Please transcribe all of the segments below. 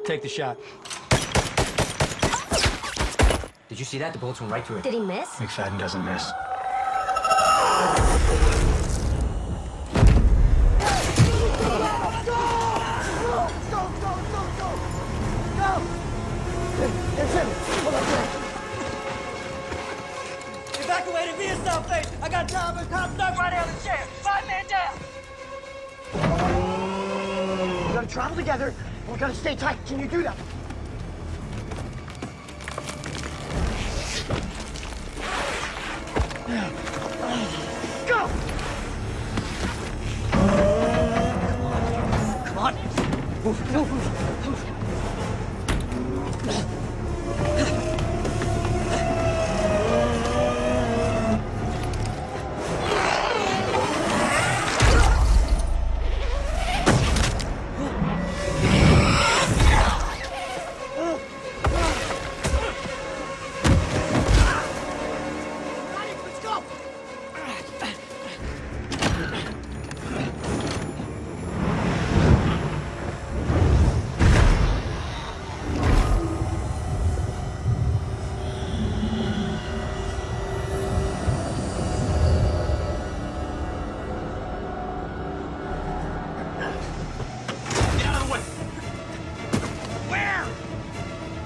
Take the shot. Did you see that? The bullets went right through it. Did he miss? McFadden doesn't miss. Evacuated via South Face. I got time and cop stuck right on the chair. 5 men down. We're gonna travel together, and we're gonna stay tight. Can you do that? Go! Come on. Move.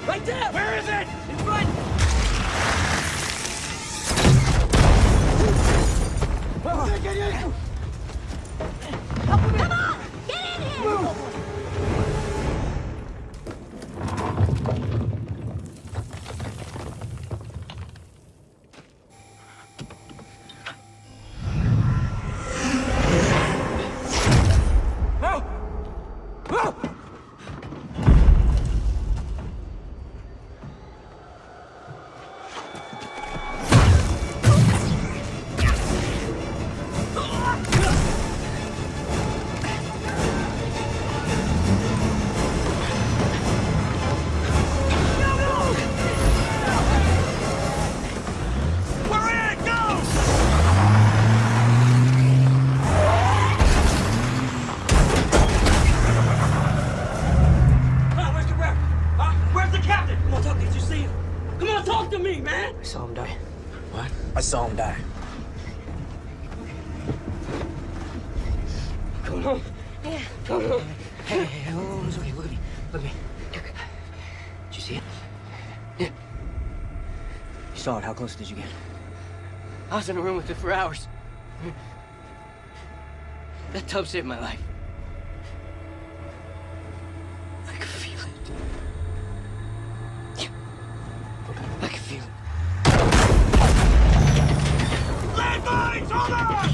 Right there! Where is it? In front! Get in! Come on! Get in here! Move! Talk to me, man! I saw him die. What? I saw him die. Come on. Yeah. Come on. Hey, oh, it's okay. Look at me. Look at me. Did you see it? Yeah. You saw it. How close did you get? I was in a room with it for hours. That tub saved my life. I could feel it. I could feel it. Landmines! Hold on!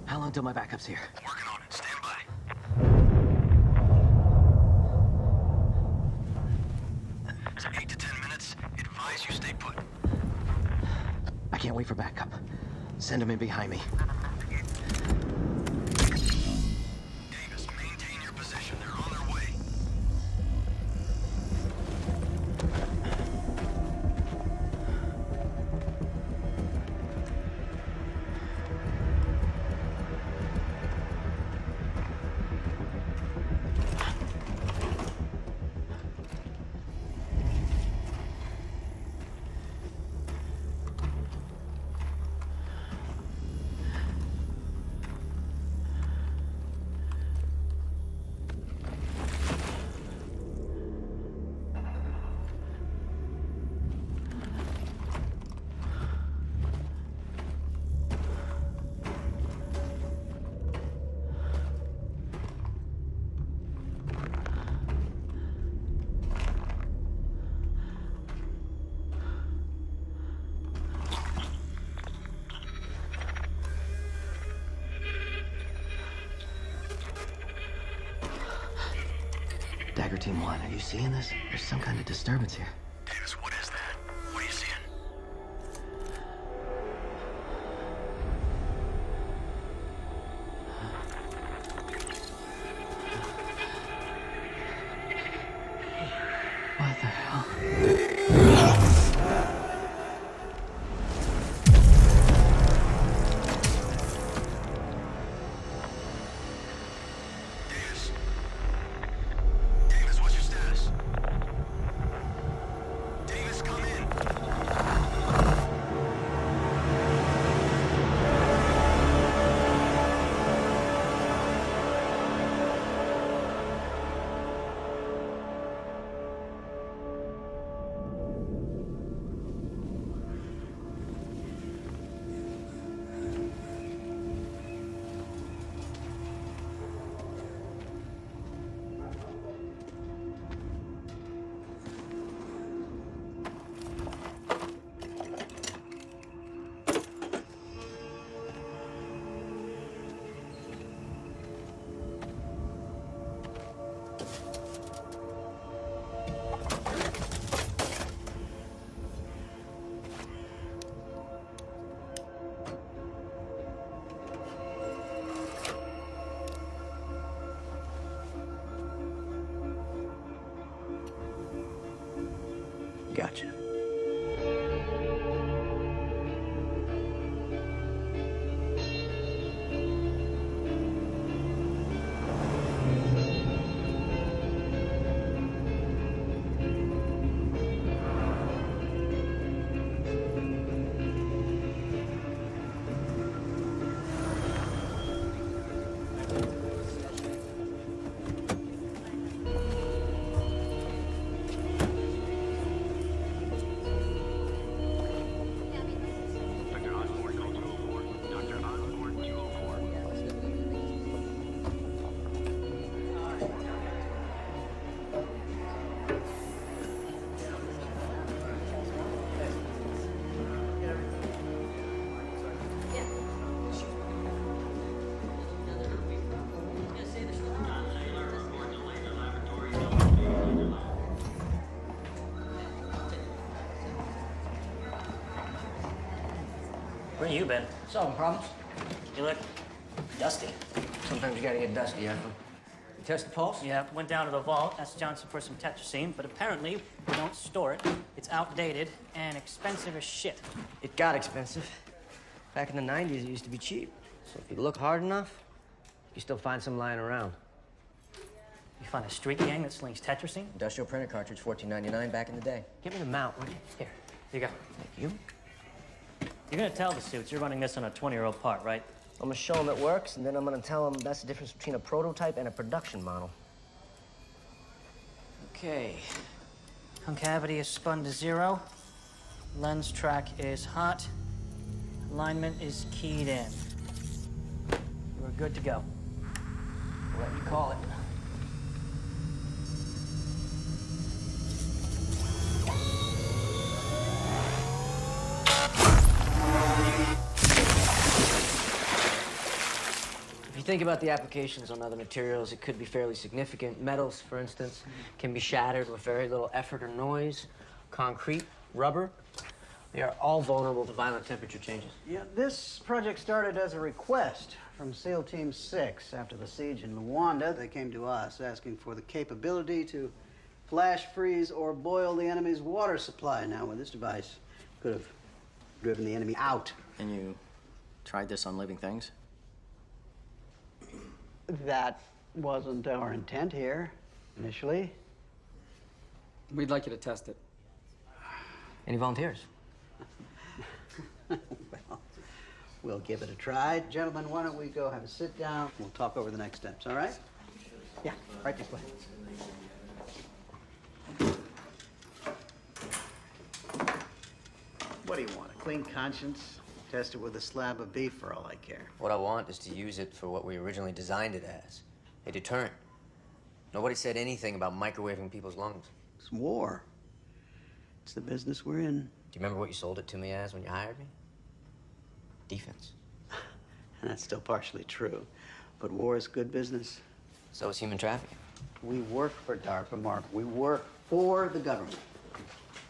How long till my backup's here? Working on it. Stand by. Is it 8 to 10 minutes? Advise you stay put. I can't wait for backup. Send them in behind me. Davis, maintain your position. They're on their way. Team 1, are you seeing this? There's some kind of disturbance here. Davis, what is that? What are you seeing? What the hell? Davis? Davis, what's your status? Davis, come in. Gotcha. Dr. Osborne, call 204. Dr. Osborne, 204. Where you been? Solving problems. You look dusty. Sometimes you gotta get dusty, Ethel. You test the pulse? Yeah, went down to the vault, asked Johnson for some tetrazine, but apparently we don't store it. It's outdated and expensive as shit. It got expensive. Back in the 90s, it used to be cheap. So if you look hard enough, you still find some lying around. You find a street gang that slings tetrazine? Industrial printer cartridge, $14.99 back in the day. Give me the mount, would you? Here you go. Thank you. You're gonna tell the suits you're running this on a 20-year-old part, right? I'm gonna show them it works, and then I'm gonna tell them that's the difference between a prototype and a production model. Okay. Concavity is spun to 0. Lens track is hot. Alignment is keyed in. We're good to go. I'll let you call it. If you think about the applications on other materials, it could be fairly significant. Metals, for instance, can be shattered with very little effort or noise. Concrete, rubber, they are all vulnerable to violent temperature changes. Yeah, this project started as a request from SEAL Team 6. After the siege in Luanda, they came to us asking for the capability to flash freeze or boil the enemy's water supply. Now, with this device, could have driven the enemy out. And you tried this on living things? That wasn't our intent here, initially. We'd like you to test it. Any volunteers? Well, we'll give it a try. Gentlemen, why don't we go have a sit down? We'll talk over the next steps, all right? Yeah, right this way. What do you want, a clean conscience? Test it with a slab of beef for all I care. What I want is to use it for what we originally designed it as, a deterrent. Nobody said anything about microwaving people's lungs. It's war. It's the business we're in. Do you remember what you sold it to me as when you hired me? Defense. And that's still partially true. But war is good business. So is human trafficking. We work for DARPA, Mark. We work for the government.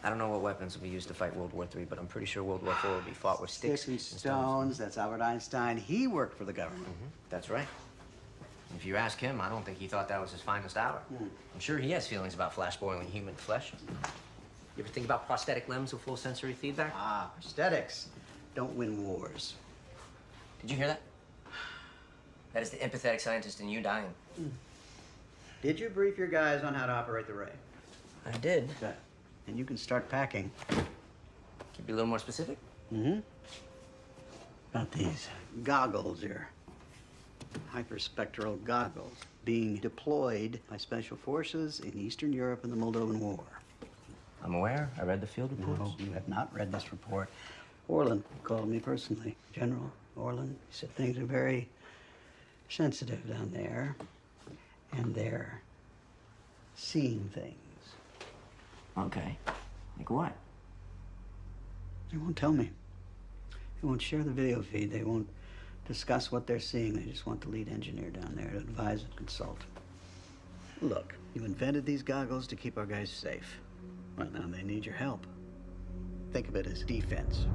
I don't know what weapons will be used to fight World War III, but I'm pretty sure World War IV will be fought with sticks and stones. That's Albert Einstein. He worked for the government. That's right. If you ask him, I don't think he thought that was his finest hour. I'm sure he has feelings about flash boiling human flesh. You ever think about prosthetic limbs with full sensory feedback? Ah, prosthetics don't win wars. Did you hear that? That is the empathetic scientist in you dying. Did you brief your guys on how to operate the ray? I did. Good. And you can start packing. Can you be a little more specific? About these goggles here. Hyperspectral goggles being deployed by special forces in Eastern Europe in the Moldovan War. I'm aware. I read the field reports. No, you have not read this report. Orland called me personally. General Orland. He said things are very sensitive down there. And they're seeing things. Okay. Like what? They won't tell me. They won't share the video feed. They won't discuss what they're seeing. They just want the lead engineer down there to advise and consult. Look, you invented these goggles to keep our guys safe. Well, now they need your help. Think of it as defense.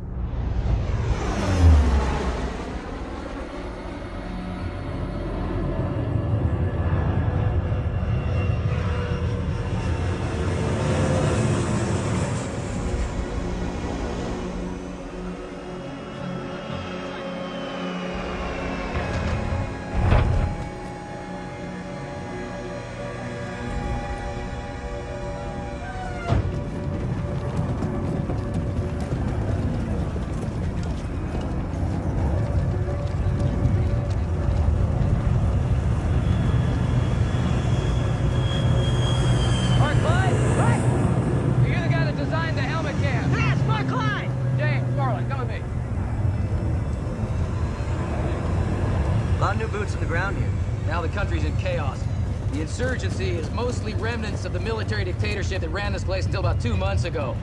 Insurgency is mostly remnants of the military dictatorship that ran this place until about 2 months ago.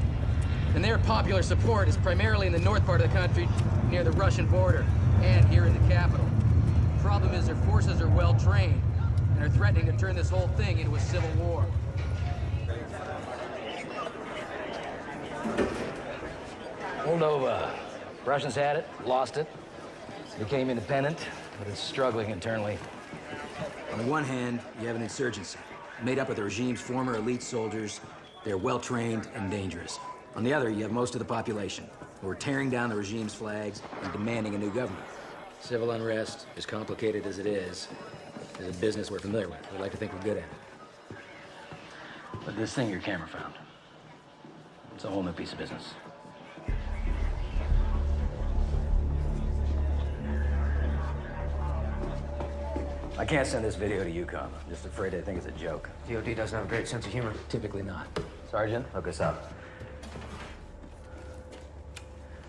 And their popular support is primarily in the north part of the country, near the Russian border, and here in the capital. Problem is their forces are well trained, and are threatening to turn this whole thing into a civil war. Moldova. Russians had it, lost it, became independent, but it's struggling internally. On the one hand, you have an insurgency, made up of the regime's former elite soldiers. They're well-trained and dangerous. On the other, you have most of the population, who are tearing down the regime's flags and demanding a new government. Civil unrest, as complicated as it is a business we're familiar with. We like to think we're good at it. But this thing your camera found, it's a whole new piece of business. I can't send this video to UCOM. I'm just afraid they think it's a joke. DOD doesn't have a great sense of humor. Typically not. Sergeant, hook us up.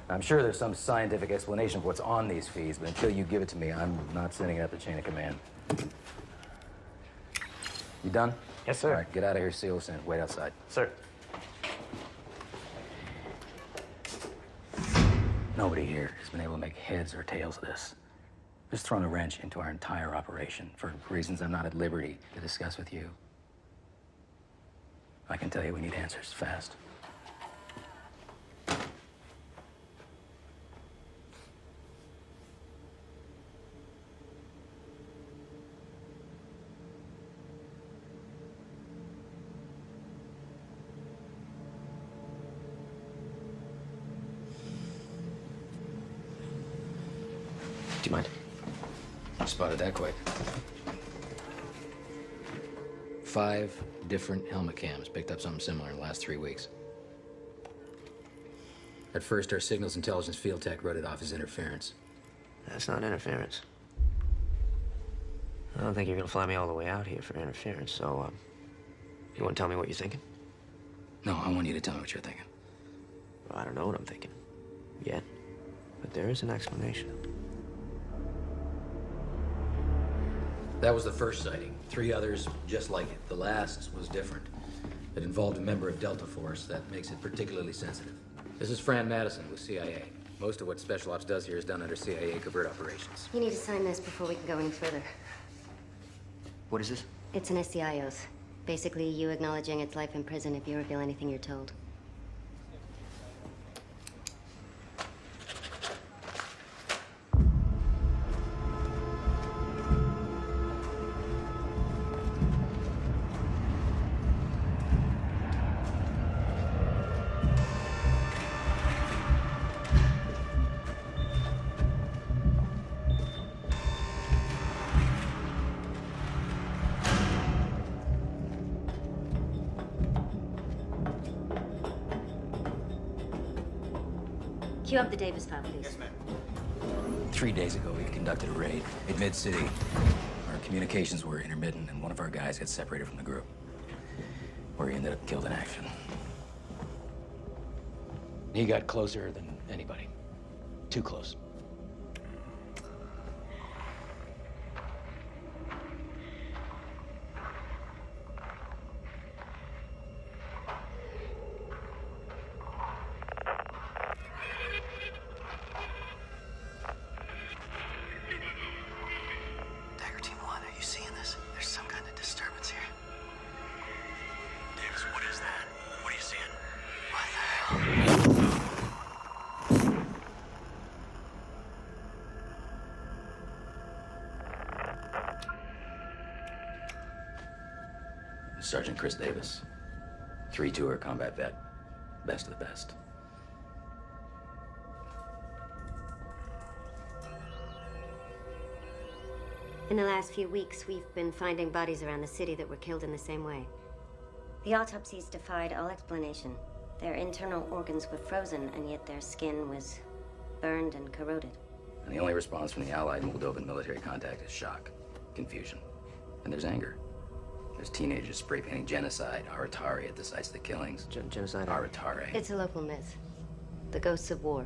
I'm sure there's some scientific explanation for what's on these feeds, but until you give it to me, I'm not sending it up the chain of command. You done? Yes, sir. All right, get out of here, seal us in. Wait outside. Sir. Nobody here has been able to make heads or tails of this. Just thrown a wrench into our entire operation for reasons I'm not at liberty to discuss with you. I can tell you we need answers fast. Do you mind? Spotted that quick. 5 different helmet cams picked up something similar in the last 3 weeks. At first, our signals intelligence field tech wrote it off as interference. That's not interference. I don't think you're gonna fly me all the way out here for interference, so, you wanna tell me what you're thinking? No, I want you to tell me what you're thinking. Well, I don't know what I'm thinking yet, but there is an explanation. That was the first sighting. 3 others just like it. The last was different. It involved a member of Delta Force. That makes it particularly sensitive. This is Fran Madison with CIA. Most of what Special Ops does here is done under CIA covert operations. You need to sign this before we can go any further. What is this? It's an SCI oath. Basically, you acknowledging its life in prison if you reveal anything you're told. Cue up the Davis file, please. Yes, ma'am. 3 days ago, we conducted a raid in Mid-City. Our communications were intermittent, and one of our guys got separated from the group, where he ended up killed in action. He got closer than anybody. Too close. Sergeant Chris Davis. 3-tour combat vet. Best of the best. In the last few weeks, we've been finding bodies around the city that were killed in the same way. The autopsies defied all explanation. Their internal organs were frozen, and yet their skin was burned and corroded. And the only response from the Allied Moldovan military contact is shock, confusion, and there's anger. There's teenagers spray painting genocide, Aratari at the sites of the killings. Genocide? Aratari. It's a local myth. The ghosts of war.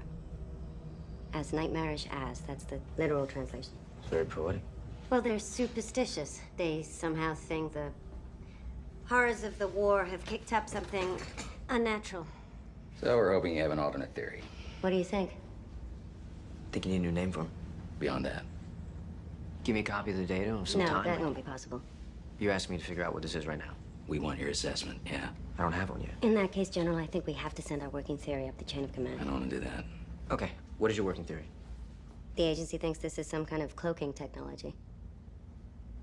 As nightmarish as, that's the literal translation. It's very poetic. Well, they're superstitious. They somehow think the horrors of the war have kicked up something unnatural. So we're hoping you have an alternate theory. What do you think? Think you need a new name for him? Beyond that. Give me a copy of the data or some No, time. that won't be possible. You asked me to figure out what this is right now. We want your assessment, yeah. I don't have one yet. In that case, General, I think we have to send our working theory up the chain of command. I don't want to do that. Okay, what is your working theory? The agency thinks this is some kind of cloaking technology.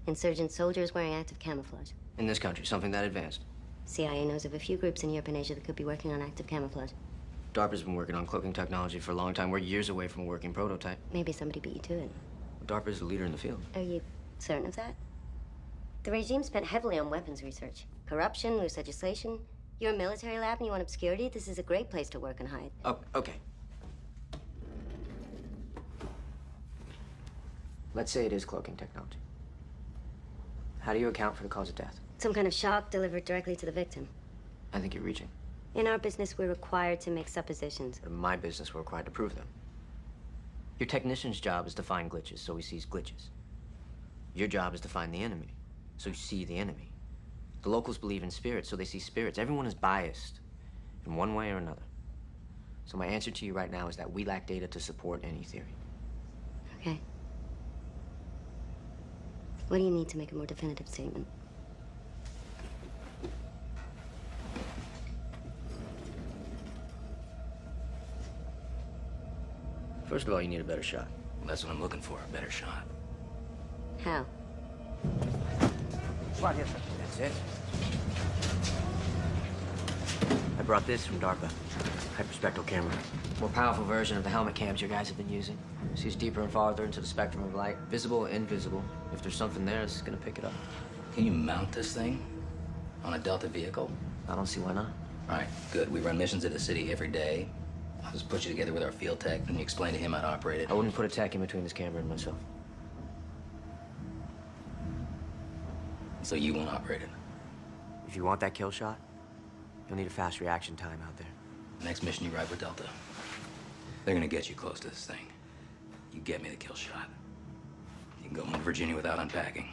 Insurgent soldiers wearing active camouflage. In this country, something that advanced. CIA knows of a few groups in Europe and Asia that could be working on active camouflage. DARPA's been working on cloaking technology for a long time. We're years away from a working prototype. Maybe somebody beat you to it. DARPA's the leader in the field. Are you certain of that? The regime spent heavily on weapons research. Corruption, loose legislation. You're a military lab and you want obscurity? This is a great place to work and hide. Oh, okay. Let's say it is cloaking technology. How do you account for the cause of death? Some kind of shock delivered directly to the victim. I think you're reaching. In our business, we're required to make suppositions. In my business, we're required to prove them. Your technician's job is to find glitches, so he sees glitches. Your job is to find the enemy, so you see the enemy. The locals believe in spirits, so they see spirits. Everyone is biased in one way or another. So my answer to you right now is that we lack data to support any theory. Okay. What do you need to make a more definitive statement? First of all, you need a better shot. That's what I'm looking for, a better shot. How? Right here, sir. That's it. I brought this from DARPA. Hyperspectral camera. More powerful version of the helmet cams your guys have been using. Sees deeper and farther into the spectrum of light. Visible, invisible. If there's something there, it's gonna pick it up. Can you mount this thing on a Delta vehicle? I don't see why not. All right, good. We run missions in the city every day. I'll just put you together with our field tech, and you explain to him how to operate it. I wouldn't put a tech in between this camera and myself. So you won't operate it? If you want that kill shot, you'll need a fast reaction time out there. Next mission you ride with Delta. They're gonna get you close to this thing. You get me the kill shot. You can go home to Virginia without unpacking.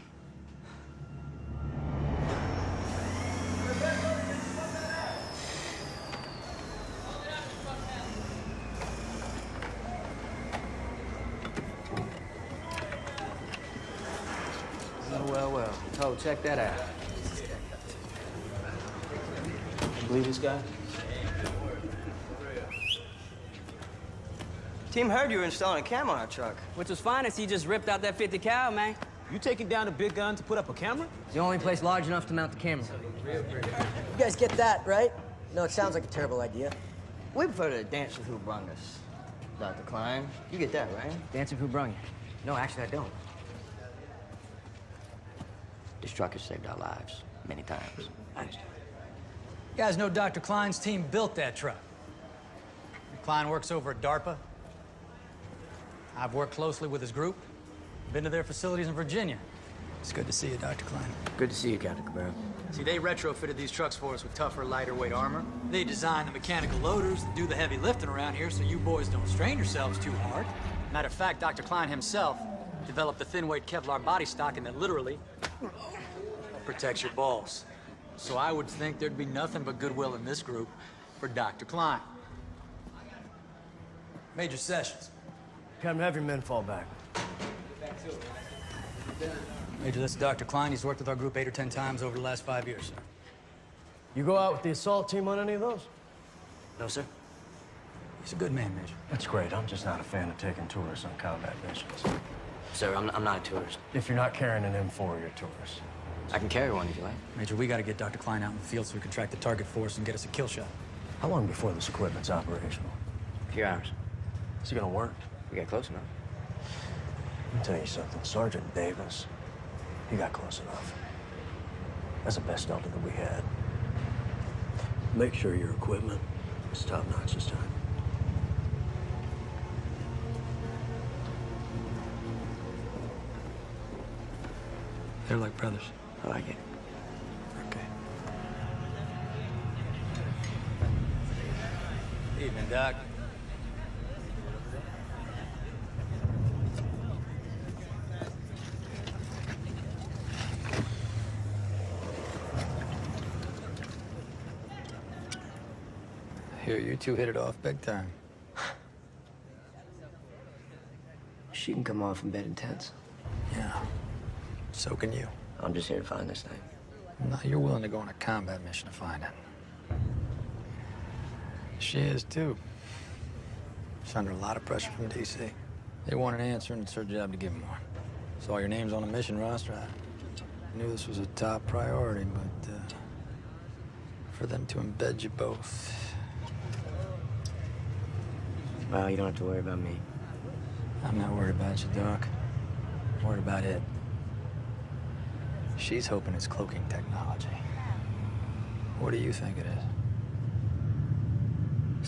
Well, well, well. Told Yo, check that out. You believe this guy? Team heard you were installing a cam on our truck. Which was fine as he just ripped out that 50 cal, man. You taking down a big gun to put up a camera? It's the only place large enough to mount the camera. You guys get that, right? No, it sounds like a terrible idea. We prefer to dance with who brung us. Dr. Klein, you get that, right? Dancing who brung you? No, actually, I don't. This truck has saved our lives many times. Thanks. You guys know Dr. Klein's team built that truck. Klein works over at DARPA. I've worked closely with his group. Been to their facilities in Virginia. It's good to see you, Dr. Klein. Good to see you, Captain Cabrera. See, they retrofitted these trucks for us with tougher, lighter weight armor. They designed the mechanical loaders that do the heavy lifting around here so you boys don't strain yourselves too hard. Matter of fact, Dr. Klein himself developed the thin-weight Kevlar body stocking that literally protects your balls. So I would think there'd be nothing but goodwill in this group for Dr. Klein. Major Sessions. Captain, have your men fall back. Major, this is Dr. Klein. He's worked with our group 8 or 10 times over the last 5 years, sir. You go out with the assault team on any of those? No, sir. He's a good man, Major. That's great. I'm just not a fan of taking tourists on combat missions. Sir, I'm not a tourist. If you're not carrying an M4, you're a tourist. I can carry one if you like. Major, we got to get Dr. Klein out in the field so we can track the target for us and get us a kill shot. How long before this equipment's operational? A few hours. Is it gonna work? We get close enough. Let me tell you something. Sergeant Davis, he got close enough. That's the best Delta that we had. Make sure your equipment is top-notch this time. They're like brothers. I like it. Okay. Evening, Doc. Here, you two hit it off big time. She can come off in bed intense. Yeah. So can you. I'm just here to find this thing. No, you're willing to go on a combat mission to find it. She is, too. She's under a lot of pressure from D.C. They want an answer, and it's her job to give them one. Saw your names on the mission roster. I knew this was a top priority, but for them to embed you both... Well, you don't have to worry about me. I'm not worried about you, Doc. I'm worried about it. She's hoping it's cloaking technology. What do you think it is?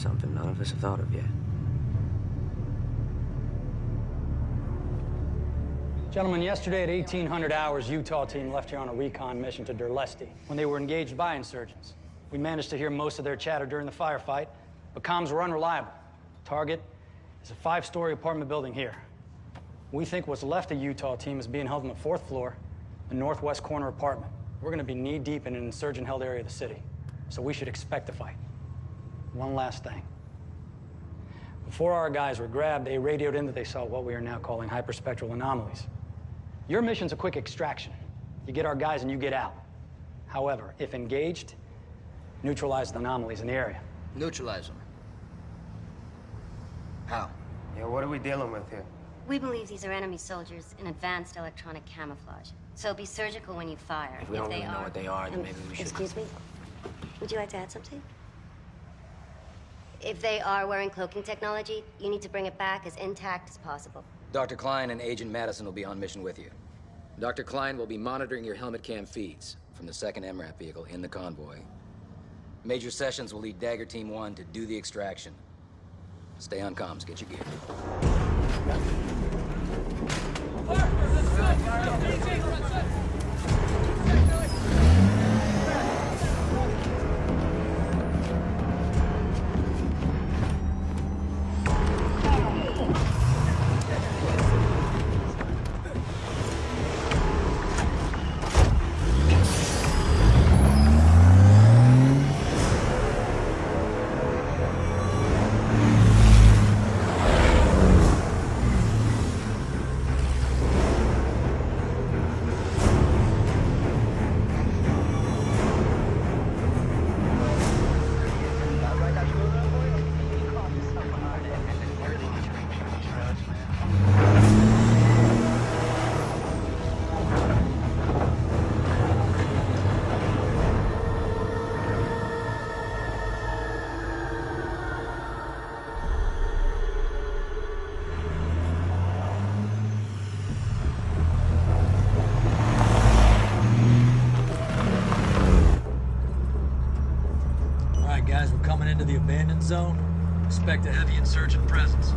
Something none of us have thought of yet. Gentlemen, yesterday at 1800 hours, Utah team left here on a recon mission to Durlesti when they were engaged by insurgents. We managed to hear most of their chatter during the firefight, but comms were unreliable. Target is a 5-story apartment building here. We think what's left of Utah team is being held on the 4th floor, the northwest corner apartment. We're gonna be knee-deep in an insurgent-held area of the city, so we should expect a fight. One last thing. Before our guys were grabbed, they radioed in that they saw what we are now calling hyperspectral anomalies. Your mission's a quick extraction. You get our guys and you get out. However, if engaged, neutralize the anomalies in the area. Neutralize them. How? Yeah, what are we dealing with here? We believe these are enemy soldiers in advanced electronic camouflage. So be surgical when you fire. If we don't really know what they are, then maybe we should... Excuse me? Would you like to add something? If they are wearing cloaking technology, you need to bring it back as intact as possible. Dr. Klein and Agent Madison will be on mission with you. Dr. Klein will be monitoring your helmet cam feeds from the 2nd MRAP vehicle in the convoy. Major Sessions will lead Dagger Team 1 to do the extraction. Stay on comms, get your gear. zone. Expect a heavy insurgent presence.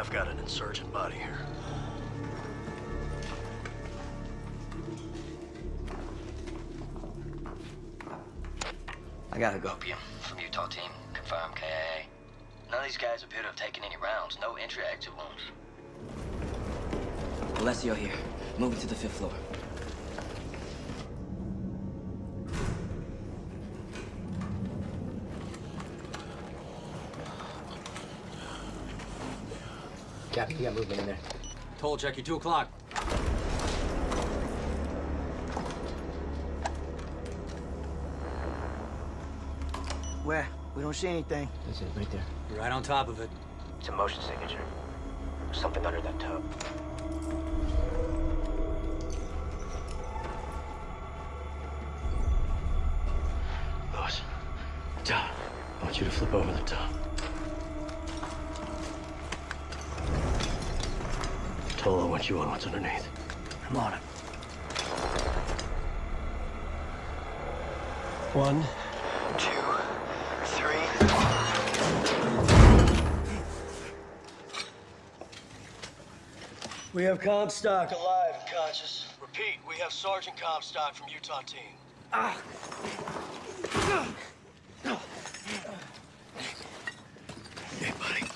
I've got an insurgent body here. I got Hogopium from Utah team. Confirmed KIA. None of these guys appear to have taken any rounds. No entry or exit wounds. Alessio here. Moving to the 5th floor. Captain, you got movement in there. Toll check, you 2 o'clock. Where? We don't see anything. That's it, right there. You're right on top of it. It's a motion signature. Something under that tub. Lewis, Tom, I want you to flip over the top. Toll, I want you on what's underneath. I'm on it. 1, 2, 3. We have Comstock alive and conscious. Repeat, we have Sergeant Comstock from Utah team. Hey, buddy.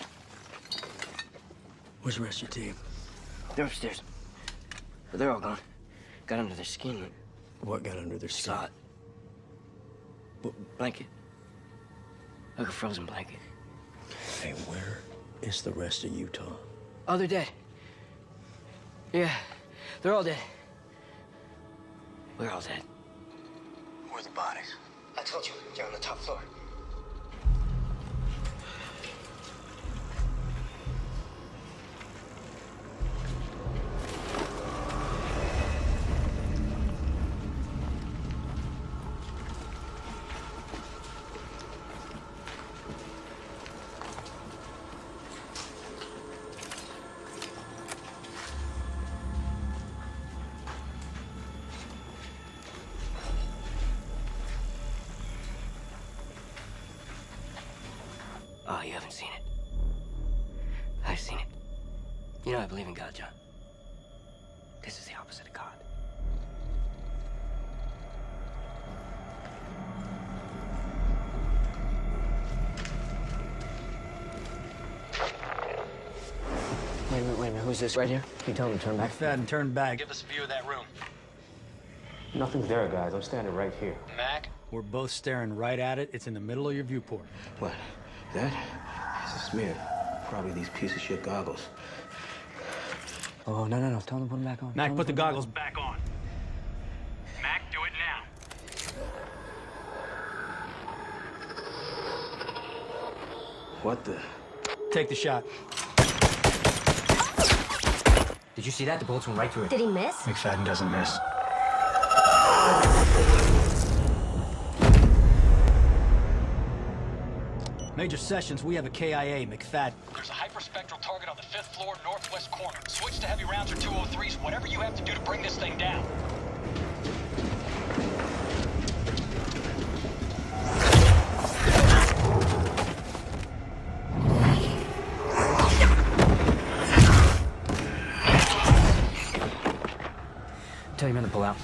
Where's the rest of your team? They're upstairs. But they're all gone. Got under their skin. What got under their skin? Saw it. Blanket. Like a frozen blanket. Hey, where is the rest of Utah? Oh, they're dead. Yeah, they're all dead. We're all dead. Where are the bodies? I told you, they're on the top floor. Oh, you haven't seen it. I've seen it. You know I believe in God, John. This is the opposite of God. Wait a minute. Who's this right here? Can you tell him to turn back? McFadden, turn back. Give us a view of that room. Nothing's there, guys. I'm standing right here. Mac? We're both staring right at it. It's in the middle of your viewport. What? That? It's a smear. Probably these piece of shit goggles. Oh, no. Tell them to put them back on. Mac, put the goggles back on. Mac, do it now. What the? Take the shot. Did you see that? The bullets went right through it. Did he miss? McFadden doesn't miss. Major Sessions, we have a KIA, McFadden. There's a hyperspectral target on the 5th floor, northwest corner. Switch to heavy rounds or 203s, whatever you have to do to bring this thing down. Tell your men to pull out.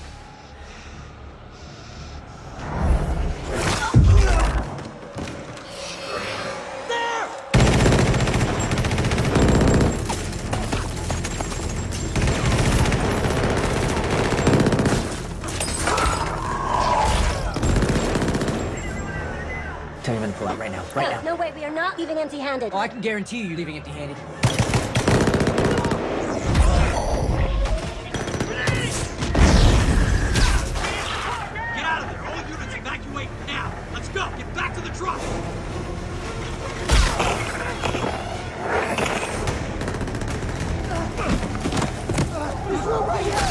Tell your men to pull out right now. Right now. No, wait, we are not leaving empty-handed. Oh, I can guarantee you're leaving empty-handed. Get out of there! All units evacuate now! Let's go! Get back to the truck! This room right here!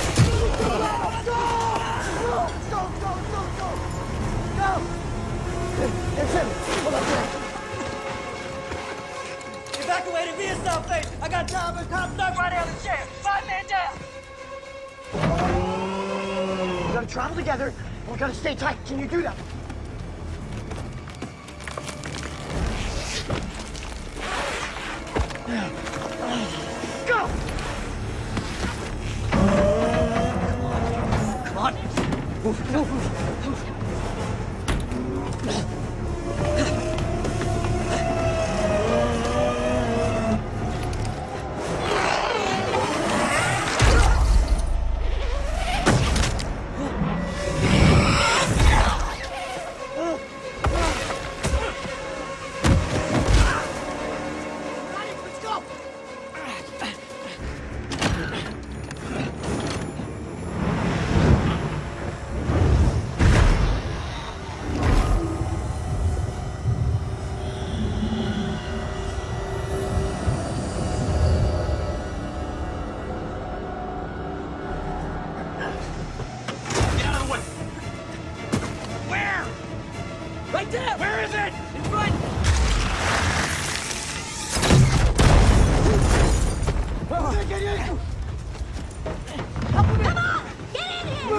Go! It's him! Hold up there! Evacuated via South Face! I got time and top stuck right out of the chair! 5 men down! We gotta travel together, and we gotta stay tight. Can you do that? Go! Come on. Move. Let's go! Get out of the way! Where? Right there! Where is it? In front! Get in! Come on! Get in here!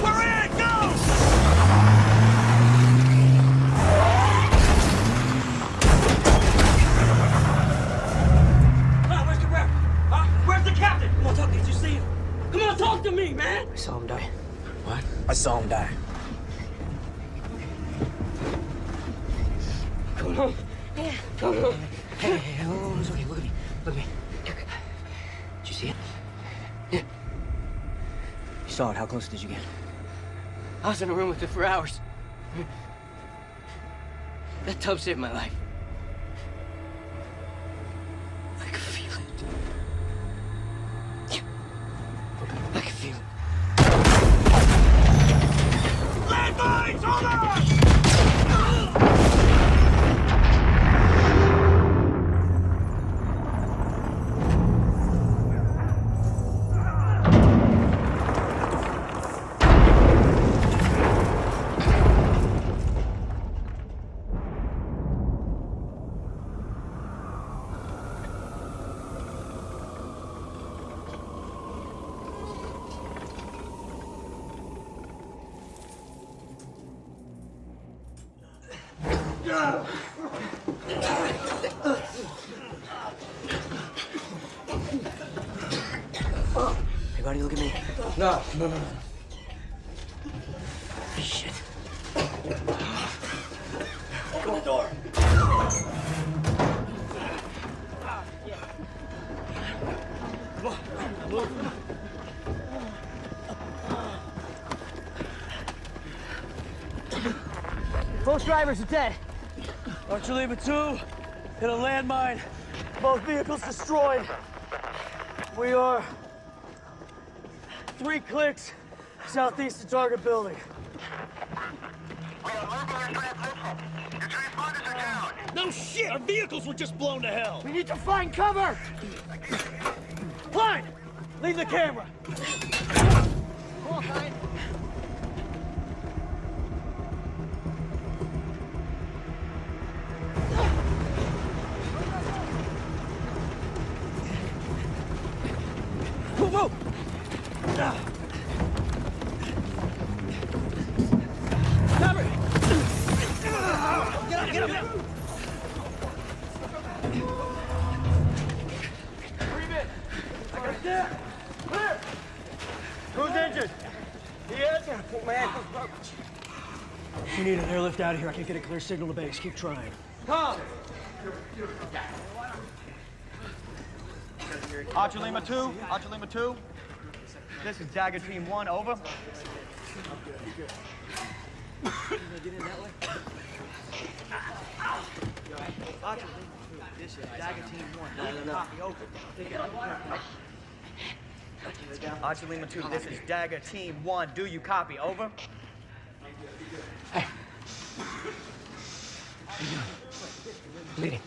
We're in! Go! Where's the rep? Where's the captain? Come on, talk. Did you see him? Come on, talk to me, man! I saw him die. What? I saw him die. Come on. Yeah. Come on. Hey, oh, it's okay. Look at me. Look at me. Did you see it? Yeah. You saw it. How close did you get? I was in a room with it for hours. That tub saved my life. I could feel it. I could feel it. Landmines! Hold on! Marty, look at me. No. Shit. Open the door. Both drivers are dead. Archer Lima 2 hit a landmine. Both vehicles destroyed. We are 3 clicks southeast of target building. No shit! Our vehicles were just blown to hell! We need to find cover! Klein! Leave the camera! Come on, Klein. Move! Cover! Get up! Clear! Who's injured? He is? My ankle's broke. We need an airlift out of here. I can't get a clear signal to base. Keep trying. Come! Archer Lima 2, Archer Lima 2. This is Dagger Team 1, over. Archer Lima 2, this is Dagger Team 1. Copy, over. Archer Lima 2, this is Dagger Team 1. Do you copy, over? Hey. Bleeding.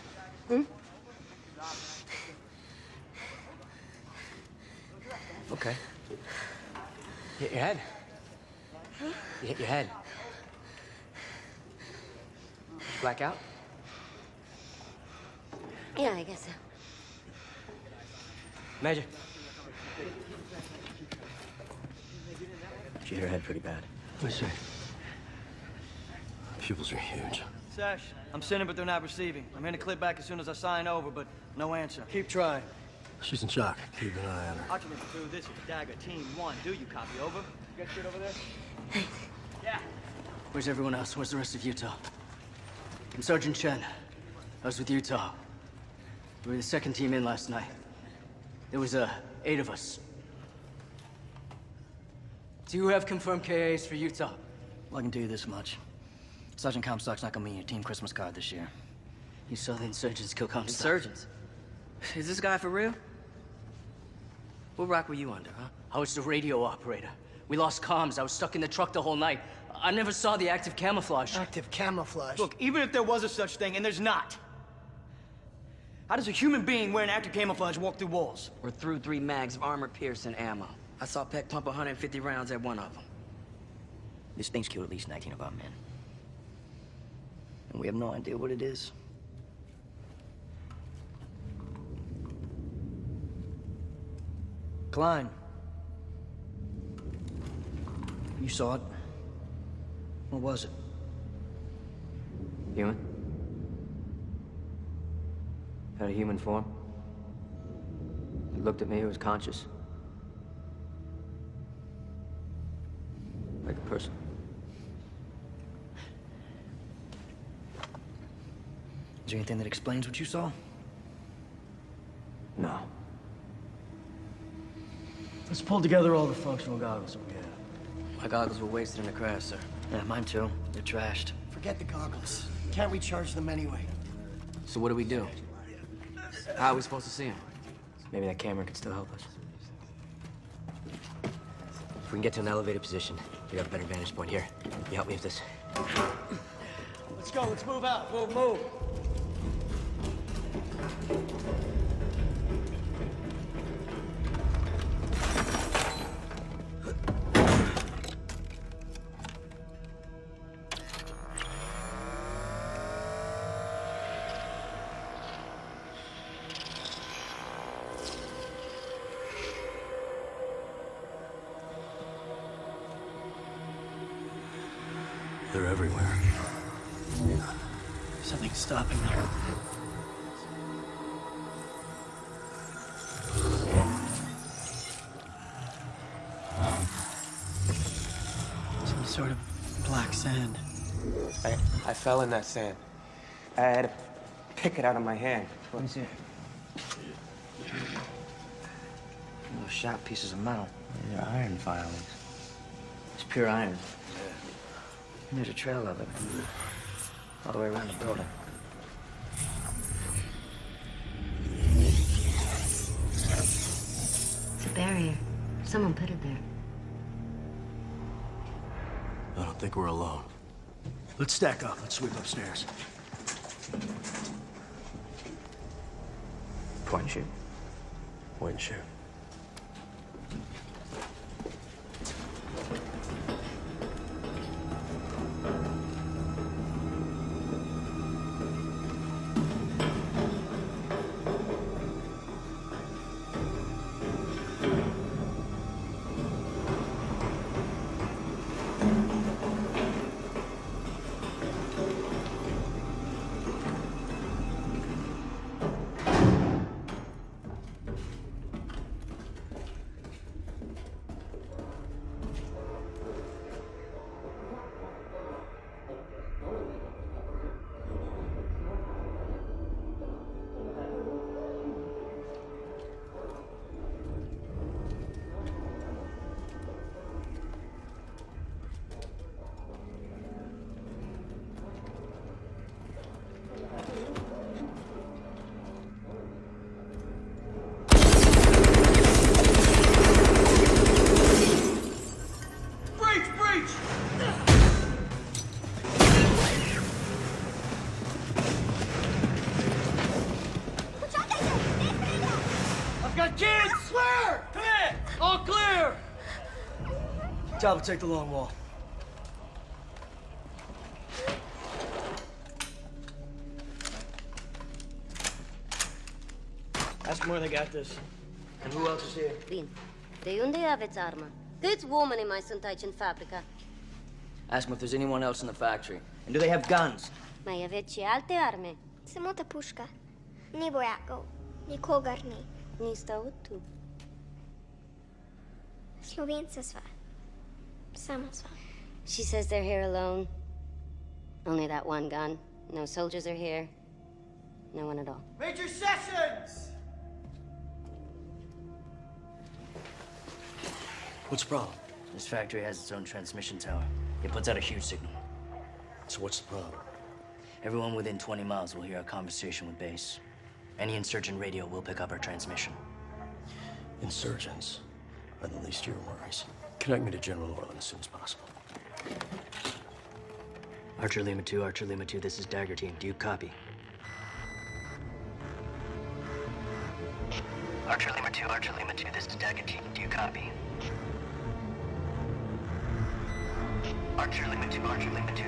Okay. You hit your head. You hit your head. Black out? Yeah, I guess so. Major. She hit her head pretty bad. Let me see. Pupils are huge. Sash, I'm sending, but they're not receiving. I'm going to clip back as soon as I sign over, but no answer. Keep trying. She's in shock. Keep an eye on her. Archer Lima 2, this is Dagger Team 1. Do you copy, over? You got shit over there? Yeah. Where's everyone else? Where's the rest of Utah? I'm Sergeant Chen. I was with Utah. We were the second team in last night. There was 8 of us. Do you have confirmed KAs for Utah? Well, I can tell you this much. Sergeant Comstock's not gonna be in your team Christmas card this year. You saw the insurgents kill Comstock. Insurgents? Is this guy for real? What rock were you under, huh? I was the radio operator. We lost comms. I was stuck in the truck the whole night. I never saw the active camouflage. Active camouflage? Look, even if there was a such thing, and there's not, how does a human being wearing active camouflage walk through walls? We're through 3 mags of armor-piercing ammo. I saw Peck pump 150 rounds at one of them. This thing's killed at least 19 of our men. And we have no idea what it is. Klein. You saw it. What was it? Human? Had a human form. It looked at me, it was conscious. Like a person. Is there anything that explains what you saw? No. Let's pull together all the functional goggles that we have. My goggles were wasted in the crash, sir. Yeah, mine too. They're trashed. Forget the goggles. Can't recharge them anyway. So what do we do? How are we supposed to see him? Maybe that camera could still help us. If we can get to an elevated position, we got a better vantage point here. You help me with this. Let's go, let's move out. Move. They're everywhere. Something's stopping them. sort of black sand. I fell in that sand. I had to pick it out of my hand. Let me see it. Little sharp pieces of metal. These are iron filings. It's pure iron. And there's a trail of it. All the way around the building. It's a barrier. Someone put it there. I don't think we're alone. Let's stack up. Let's sweep upstairs. Point and shoot. Point and shoot. Talbot, take the long wall. Ask them where they got this. And who else is here? Bine. De unde aveți armă? Câți oameni mai sunt aici în fabrică? Ask them if there's anyone else in the factory. And do they have guns? Mai aveți și alte arme? Самата пушка. Ни вояков, ни когарни. Ни стаут tu. Словенца сва. Само сва. She says they're here alone. Only that one gun. No soldiers are here. No one at all. Major Sessions! What's the problem? This factory has its own transmission tower. It puts out a huge signal. So what's the problem? Everyone within 20 miles will hear our conversation with base. Any insurgent radio will pick up our transmission. Insurgents are the least of your worries. Connect me to General Orland as soon as possible. Archer Lima 2, this is Dagger Team. Do you copy? Archer Lima 2, this is Dagger Team. Do you copy? Archer Lima 2,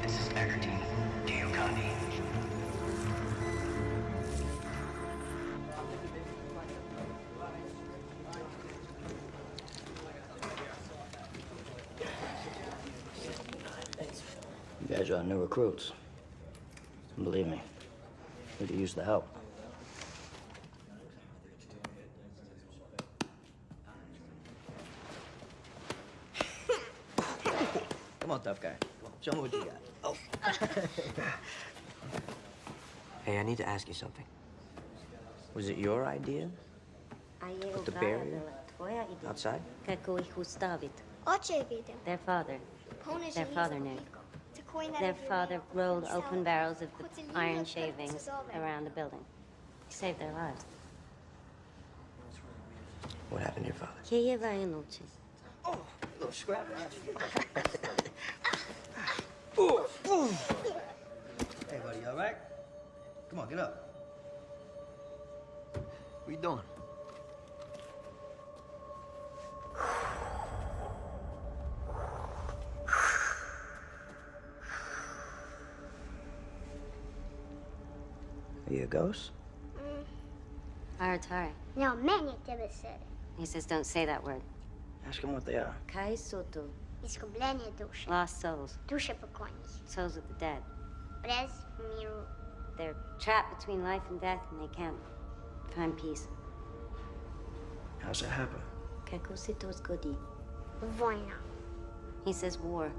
this is Dagger Team. Do you copy? You guys are new recruits. And believe me, we could use the help. Come on, tough guy. Show me what you got. Oh. Hey, I need to ask you something. Was it your idea? Put the barrier outside? Their father. Their father knew. Their father rolled open barrels of the iron shavings around the building. He saved their lives. What happened to your father? Oh, a little scrap. Hey, buddy, you all right? Come on, get up. What you doing? Are you a ghost? Aratari. No, many said. He says don't say that word. Ask them what they are. Kai Soto. Искупление души. Lost souls. Души покойных. Souls of the dead. Без миру. They're trapped between life and death, and they can't find peace. How's that happen? Kako si to zgodi? Война. He says war.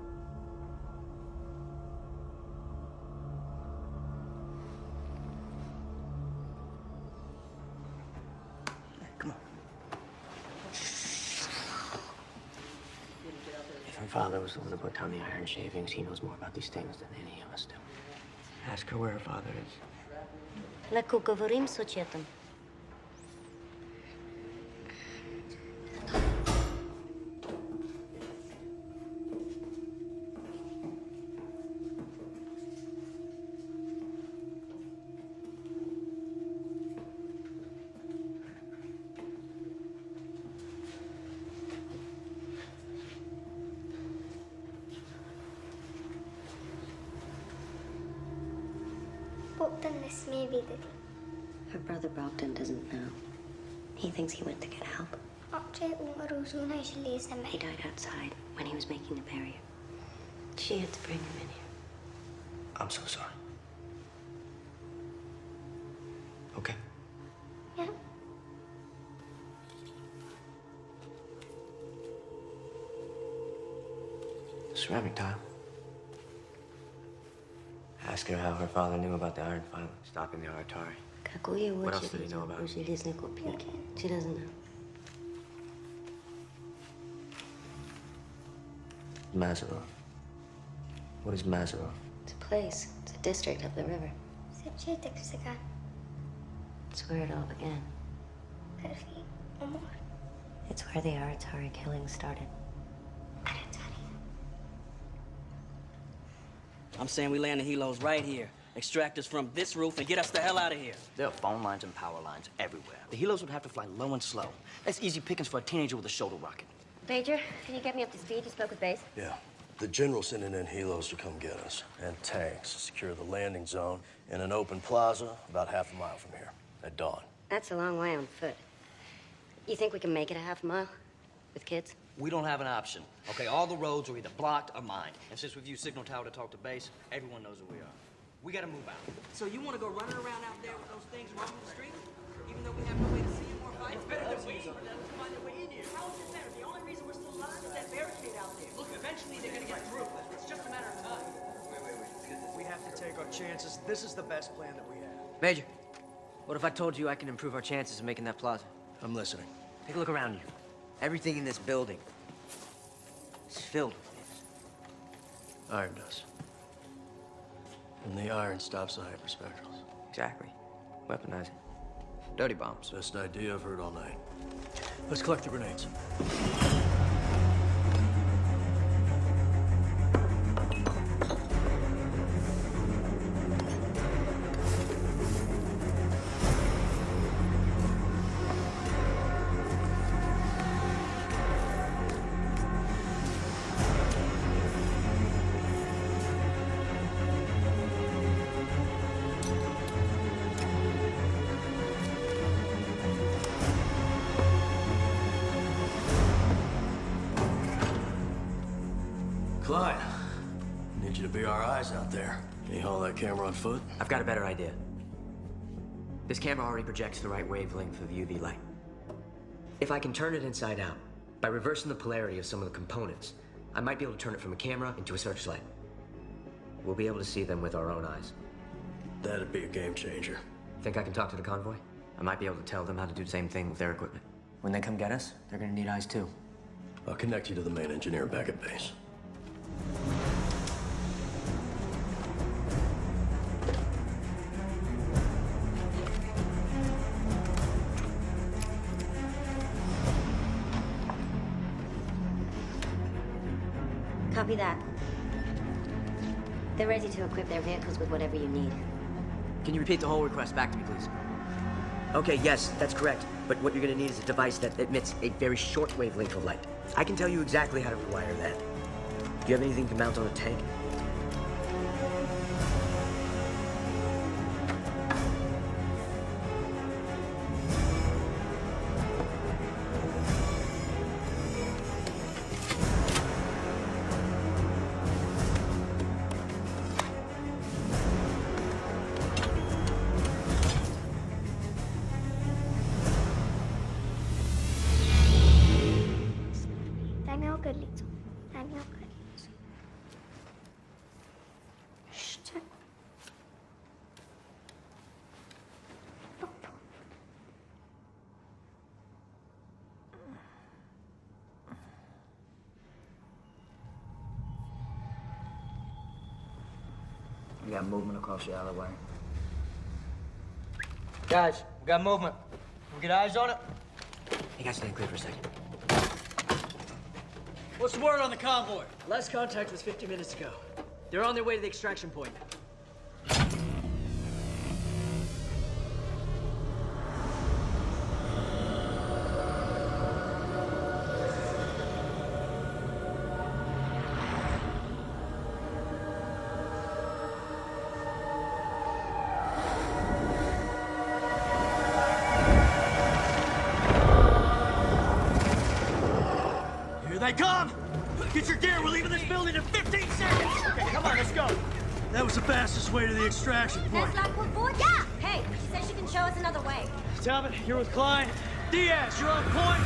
father was the one who put down the iron shavings. He knows more about these things than any of us do. Ask her where her father is. Леко говорим с отчетом. Bogdan ne smije vidjeti. Her brother Brogdon doesn't know. He thinks he went to get help. Oče je umro u zunaj željeza He died outside when he was making the barrier. She had to bring him in here. I'm so sorry. Okay. Ja. Ceramic tile. Ask her how her father knew about the iron filing, stopping the Aratari. What else did he know about it? She doesn't know. Mazarov. What is Mazarov? It's a place. It's a district up the river. Začetek vsega. It's where it all began. Prvi umor. It's where the Aratari killing started. I'm saying we land the helos right here. Extract us from this roof and get us the hell out of here. There are phone lines and power lines everywhere. The helos would have to fly low and slow. That's easy pickings for a teenager with a shoulder rocket. Major, can you get me up to speed? You spoke with base. Yeah. The general's sending in helos to come get us, and tanks to secure the landing zone in an open plaza about half a mile from here, at dawn. That's a long way on foot. You think we can make it a half a mile? With kids? We don't have an option. Okay, all the roads are either blocked or mined. And since we've used signal tower to talk to base, everyone knows who we are. We gotta move out. So you want to go running around out there with those things roaming the street? Even though we have no way to see them or fight? It's better than waiting for them to find their way in here. How is it better? The only reason we're still alive is that barricade out there. Look, eventually they're gonna get through. It's just a matter of time. Wait. We have to take our chances. This is the best plan that we have. Major, what if I told you I can improve our chances of making that plaza? I'm listening. Take a look around you. Everything in this building is filled with these. Iron does. And the iron stops the hyperspectrals. Exactly. Weaponize it. Dirty bombs. Best idea I've heard all night. Let's collect the grenades. Clyde, need you to be our eyes out there. Can you haul that camera on foot? I've got a better idea. This camera already projects the right wavelength of UV light. If I can turn it inside out, by reversing the polarity of some of the components, I might be able to turn it from a camera into a searchlight. We'll be able to see them with our own eyes. That'd be a game changer. Think I can talk to the convoy? I might be able to tell them how to do the same thing with their equipment. When they come get us, they're gonna need eyes too. I'll connect you to the main engineer back at base. Copy that. They're ready to equip their vehicles with whatever you need. Can you repeat the whole request back to me, please? Okay, yes, that's correct. But what you're gonna need is a device that emits a very short wavelength of light. I can tell you exactly how to rewire that. Do you have anything to mount on a tank? Daj mi ogrlicu. Daj mi ogrlicu. Jeszcze. We got movement across the alleyway. Guys, we got movement. We get eyes on it? You guys stand clear for a second. What's the word on the convoy? Last contact was 50 minutes ago. They're on their way to the extraction point. Here they come! Get your gear, we're leaving this building in 15 seconds! Okay, come on, let's go. That was the fastest way to the extraction point. That's like what? Yeah! Hey, she says she can show us another way. Talbot, you're with Klein. Diaz, you're on point.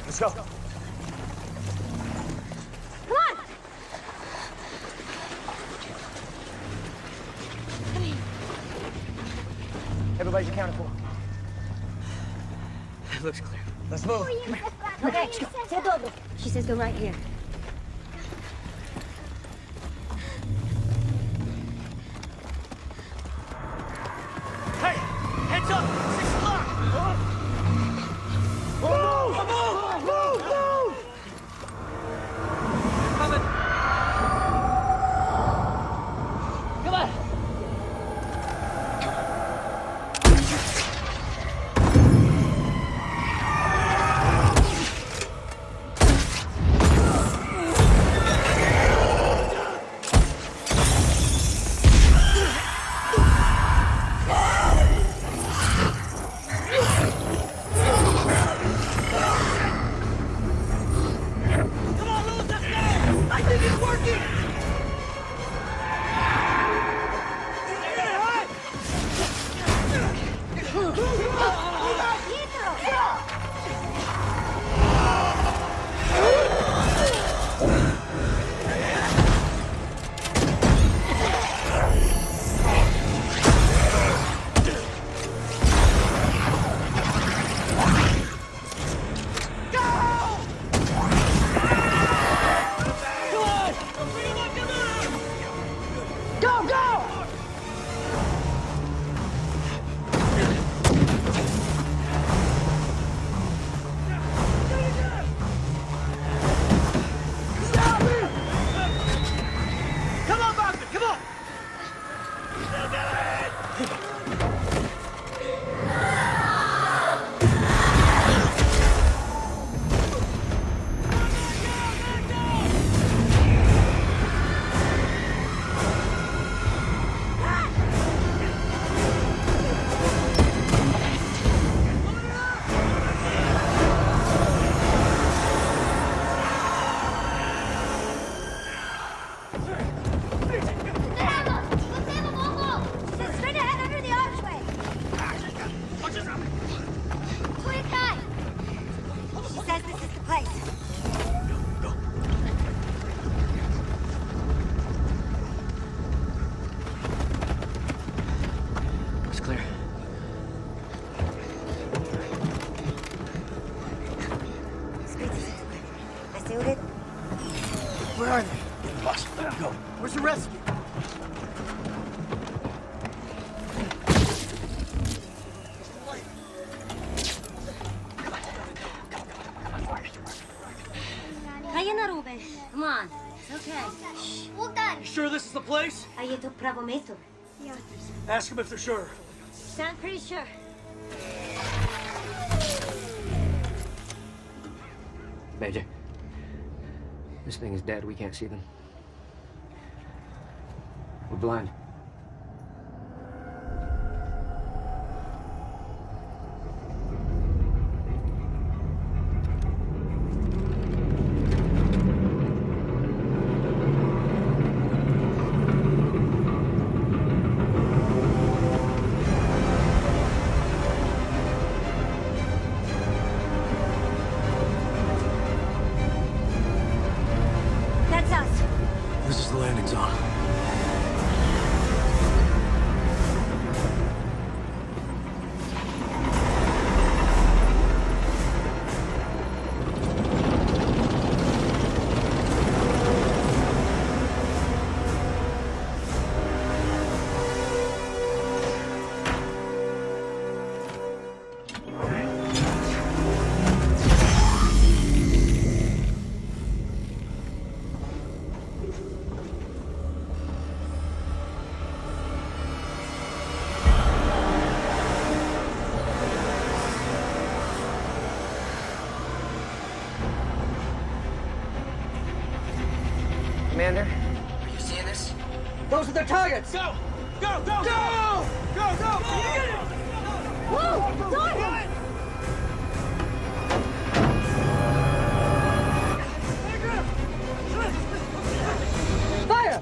Let's go. Come on! Come here. Everybody's accounted for. It looks clear. Let's move. Okay, step over. She says go right here. Hey, heads up! 6 o'clock! Move! Move! Move! Move! Coming! Come on! I think it's working! Go, go! Stop it! Come on, Bogdan, come on! Straight ahead under the archway. Quick, guy. She says this is the place. It's clear. I sealed it. Where are they? Boss, go. Where's the rest of you? Kaya na, Ruben. Come on. It's okay. Shh. Huwag done. You sure this is the place? Are you to Pravometo? Yeah. Ask them if they're sure. Sound pretty sure. Major, this thing is dead. We can't see them. We're blind. Those are the targets! Go! Go! Go! Go! Go! Go! Whoa! Target! Fire!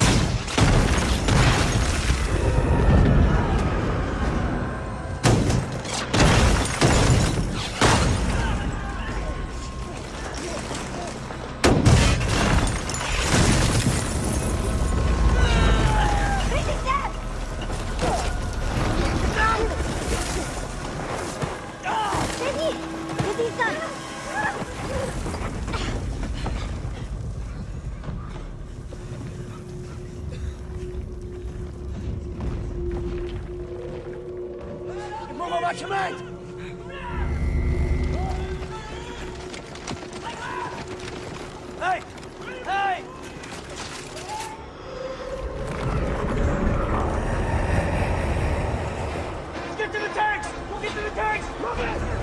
Hey! Hey! Let's get to the tanks! We'll get to the tanks! Move it!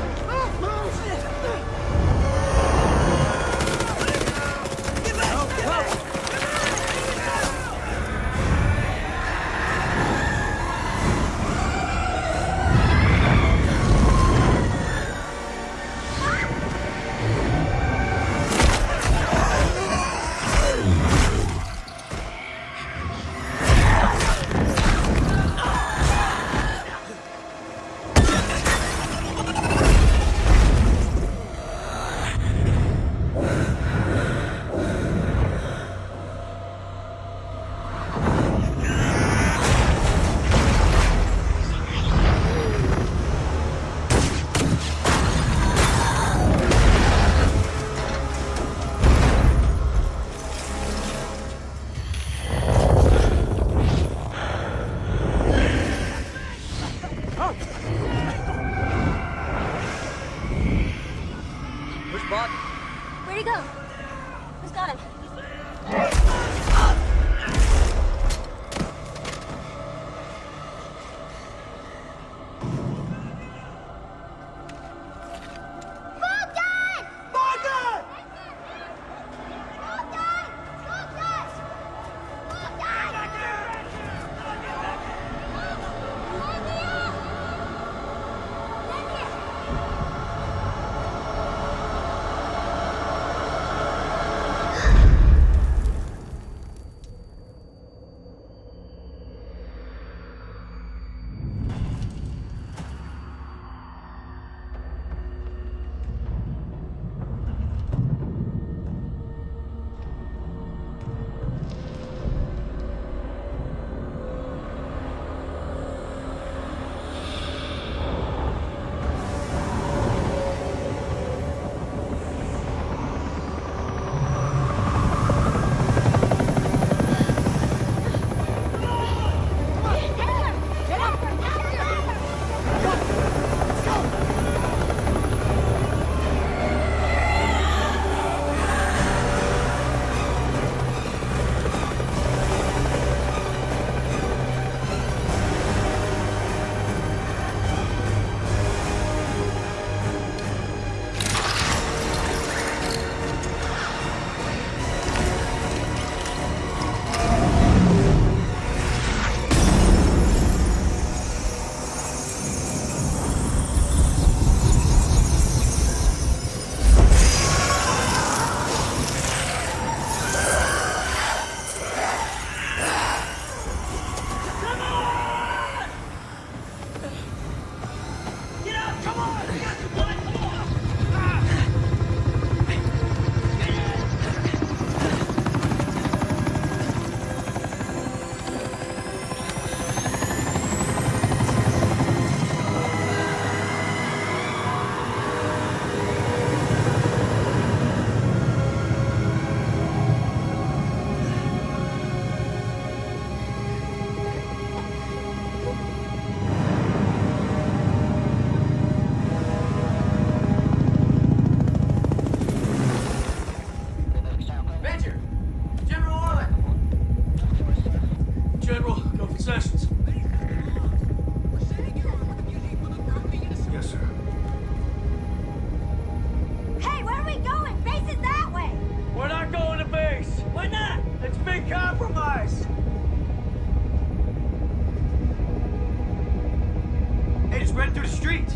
through the streets.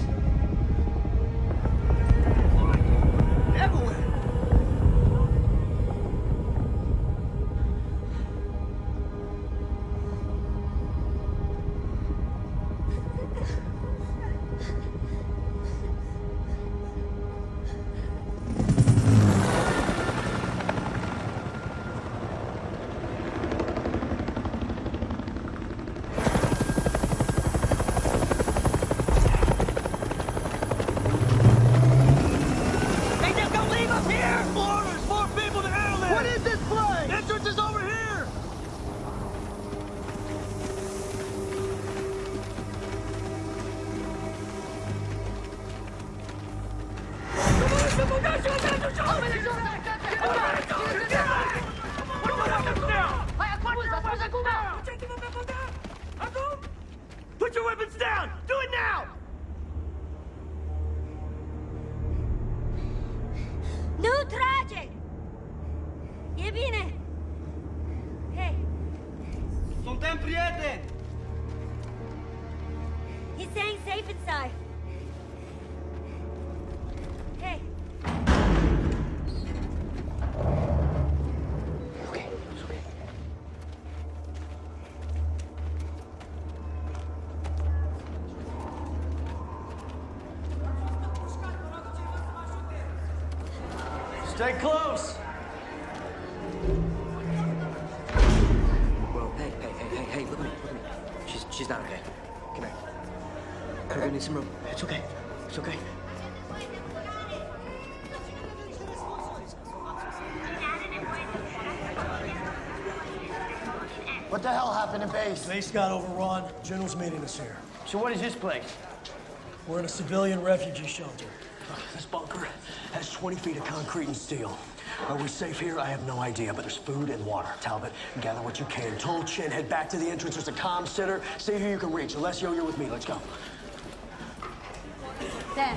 Everywhere. Put your weapons down! Do it now! Nu trage! E bine! Hei! Suntem prieteni! He's staying safe inside. Hey! Stay close! Whoa, hey, look at me. She's not okay. Come here. We're gonna need some room. It's okay. It's okay. What the hell happened in base? Base got overrun. General's meeting us here. So what is this place? We're in a civilian refugee shelter. This bunker has 20 feet of concrete and steel. Are we safe here? I have no idea, but there's food and water. Talbot, gather what you can. Toll Chin, head back to the entrance. There's a comm center. See who you can reach. Alessio, you're with me. Let's go. Sam.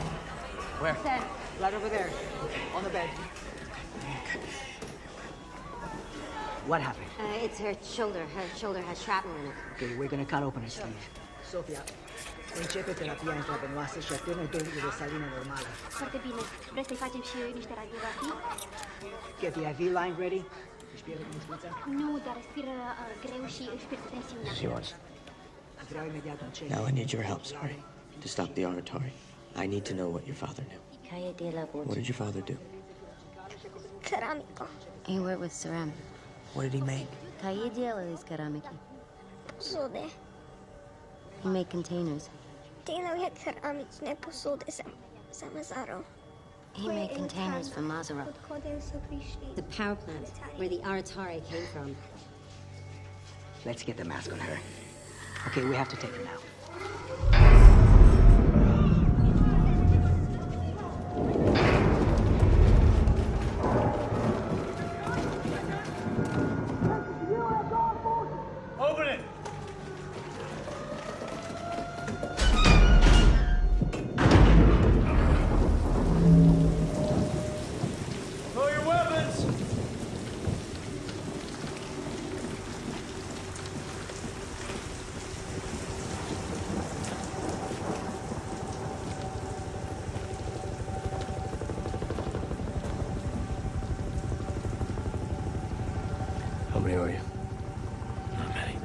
Where? Sam, right over there. On the bed. What happened? It's her shoulder. Her shoulder has shrapnel in it. Okay, we're gonna cut open her sleeve. Sofia, începe terapia intravenoasă și atârnă dozele de salină normală. Foarte bine. Vreți să-i facem și niște radiografii? Get the IV line ready? Își pierde conștiința? Nu, dar respiră greu și își pierde tensiunea. She was. Vreau imediat un check. Now I need your help, sorry. To stop the oratory. I need to know what your father knew. What did your father do? Ceramică. He worked with ceramic. What did he make? Какие делали из керамики? Посуди. He made containers. Делали керамичные посуди за Мазаро. He made containers for Mazara. The power plant, where the Aratari came from. Let's get the mask on her. Okay, we have to take her now. Open it! Throw your weapons! How many are you? Not many.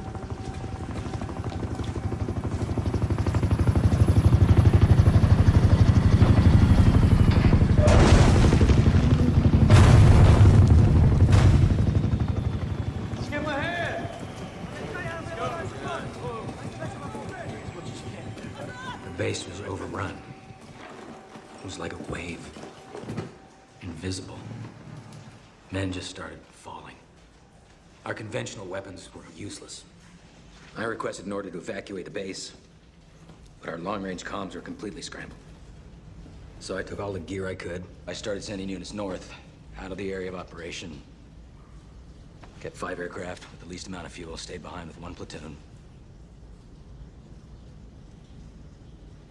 Skip ahead! The base was overrun. It was like a wave. Invisible. Men just started falling. Our conventional weapons were useless. I requested an order to evacuate the base, but our long-range comms were completely scrambled. So I took all the gear I could. I started sending units north, out of the area of operation. Kept 5 aircraft with the least amount of fuel, stayed behind with 1 platoon.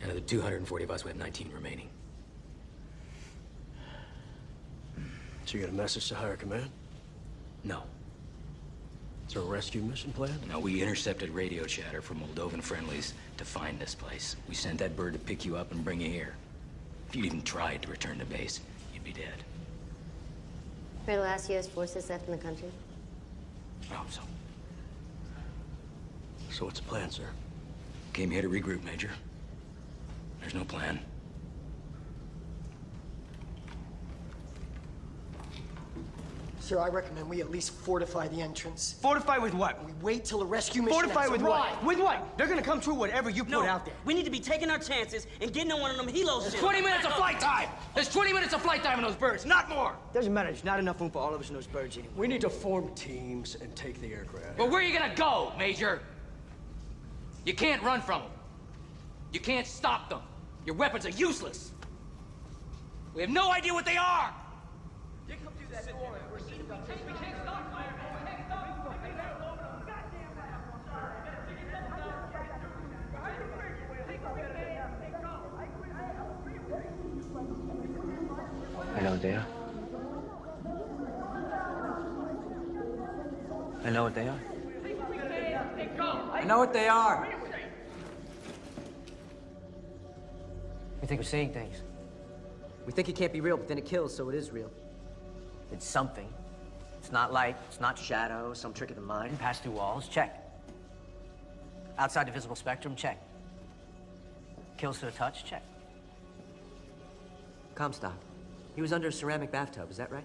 And of the 240 of us, we have 19 remaining. So you got a message to higher command? No. Is there a rescue mission plan? No, we intercepted radio chatter from Moldovan friendlies to find this place. We sent that bird to pick you up and bring you here. If you'd even tried to return to base, you'd be dead. We're the last U.S. forces left in the country. I hope so. So what's the plan, sir? Came here to regroup, Major. There's no plan. Sir, I recommend we at least fortify the entrance. Fortify with what? We wait till a rescue mission Fortify ends. with Why? what? With what? They're gonna come through whatever you put out there. We need to be taking our chances and getting on one of them helos. There's 20 minutes of flight time! There's 20 minutes of flight time in those birds, not more! Doesn't matter. There's not enough room for all of us in those birds anyway. We need to form teams and take the aircraft. But where are you gonna go, Major? You can't run from them. You can't stop them. Your weapons are useless. We have no idea what they are! I know what they are. I know what they are. I know what they are. We think we're seeing things. We think it can't be real, but then it kills, so it is real. It's something. It's not light, it's not shadow, some trick of the mind. Pass through walls, check. Outside the visible spectrum, check. Kills to the touch, check. Comstock. He was under a ceramic bathtub, is that right?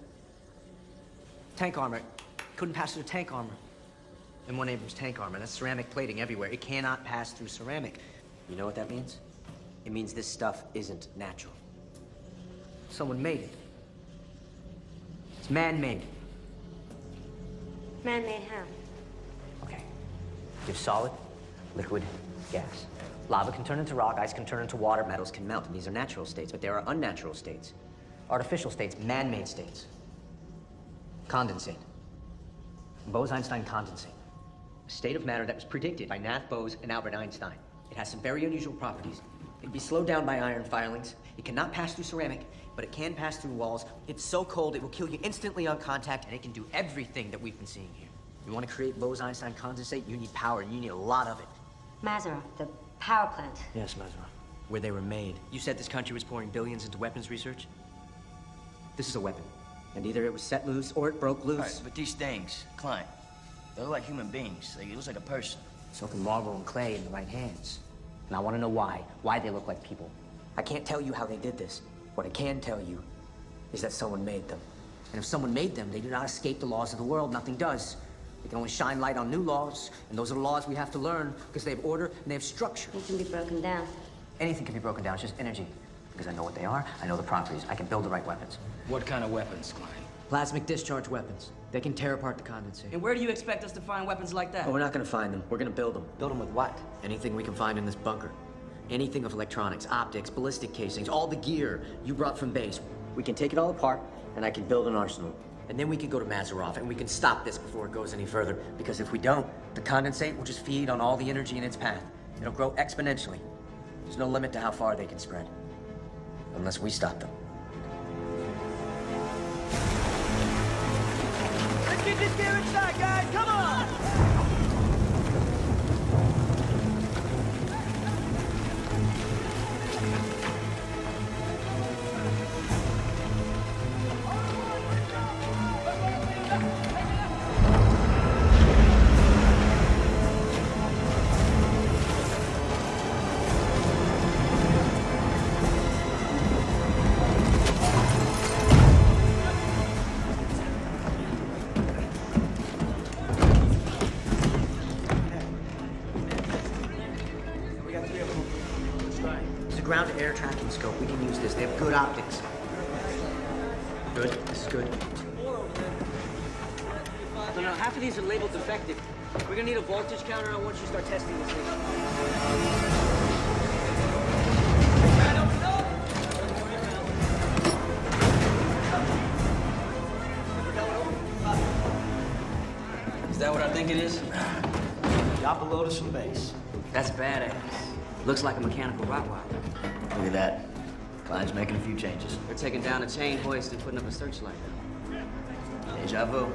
Tank armor. Couldn't pass through tank armor. M1 Abrams tank armor. That's ceramic plating everywhere. It cannot pass through ceramic. You know what that means? It means this stuff isn't natural. Someone made it. It's man-made. Man-made how? Okay. Give solid, liquid, gas. Lava can turn into rock, ice can turn into water, Metals can melt, and these are natural states, but there are unnatural states. artificial states, man-made states. Condensate. Bose-Einstein condensate. A state of matter that was predicted by Nath Bose and Albert Einstein. It has some very unusual properties. It can be slowed down by iron filings. It cannot pass through ceramic, but it can pass through walls. It's so cold, it will kill you instantly on contact, and it can do everything that we've been seeing here. You want to create Bose-Einstein condensate, you need power, and you need a lot of it. Mazarov, the power plant. Yes, Mazarov. Where they were made. You said this country was pouring billions into weapons research? This is a weapon. And either it was set loose or it broke loose. All right, but these things, Klein, they look like human beings. It looks like a person. So can marble and clay in the right hands. And I want to know why they look like people. I can't tell you how they did this. What I can tell you is that someone made them. And if someone made them, they do not escape the laws of the world. Nothing does. They can only shine light on new laws, and those are the laws we have to learn because they have order and they have structure. It can be broken down. Anything can be broken down. It's just energy. Because I know what they are, I know the properties. I can build the right weapons. What kind of weapons, Klein? Plasmic discharge weapons. They can tear apart the condensate. And where do you expect us to find weapons like that? Oh, we're not gonna find them. We're gonna build them. Build them with what? Anything we can find in this bunker. Anything of electronics, optics, ballistic casings, all the gear you brought from base. We can take it all apart, and I can build an arsenal. And then we can go to Mazarov, and we can stop this before it goes any further. Because if we don't, the condensate will just feed on all the energy in its path. It'll grow exponentially. There's no limit to how far they can spread. Unless we stop them. Let's get this gear inside, guys! Come on! Ground-to-air tracking scope. We can use this. They have good optics. Good. This is good. No, half of these are labeled defective. We're gonna need a voltage counter once you start testing this thing. Is that what I think it is? Drop a load of some base. That's badass. Looks like a mechanical Rottweiler. Look at that. Klein's making a few changes. They're taking down a chain hoist and putting up a searchlight. Deja vu.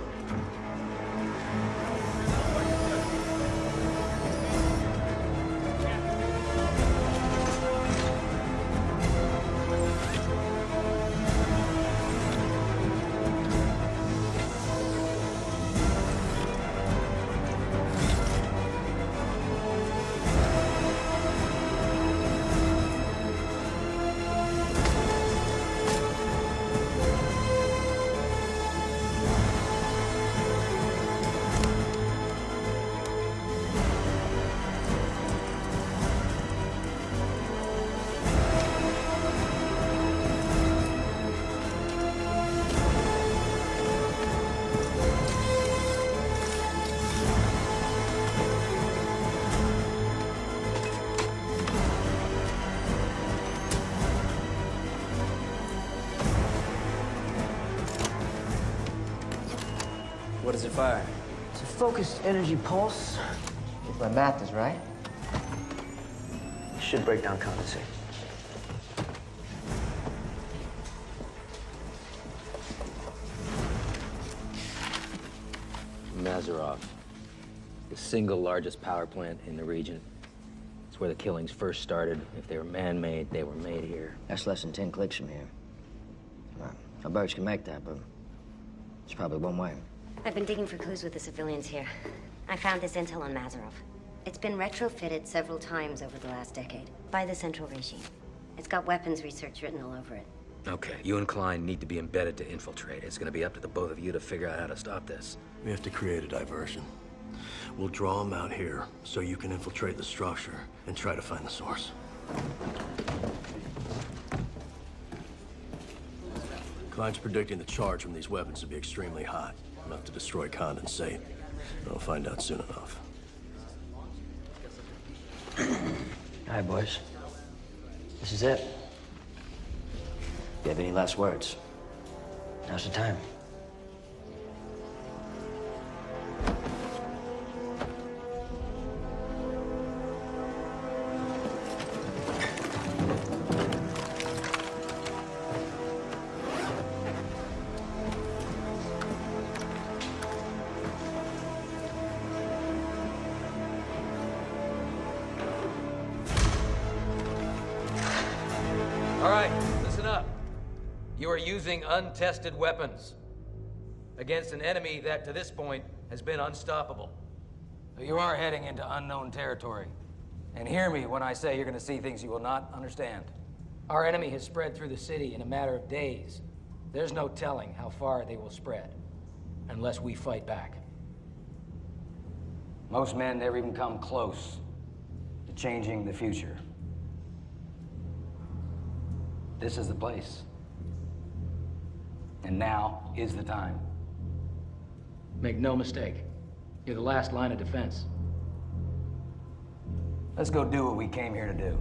does it fire? It's a focused energy pulse. If my math is right, it should break down condensate. Mazarov, the single largest power plant in the region. It's where the killings first started. If they were man-made, they were made here. That's less than 10 clicks from here. Well, our birds can make that, but it's probably one way. I've been digging for clues with the civilians here. I found this intel on Mazarov. It's been retrofitted several times over the last decade by the Central Regime. It's got weapons research written all over it. Okay, you and Klein need to be embedded to infiltrate. It's gonna be up to the both of you to figure out how to stop this. We have to create a diversion. We'll draw them out here so you can infiltrate the structure and try to find the source. Klein's predicting the charge from these weapons to be extremely hot, enough to destroy condensate. We'll find out soon enough. All right, boys. This is it. If you have any last words, now's the time. All right, listen up. You are using untested weapons against an enemy that, to this point, has been unstoppable. But you are heading into unknown territory. And hear me when I say you're gonna see things you will not understand. Our enemy has spread through the city in a matter of days. There's no telling how far they will spread, unless we fight back. Most men never even come close to changing the future. This is the place. And now is the time. Make no mistake, you're the last line of defense. Let's go do what we came here to do.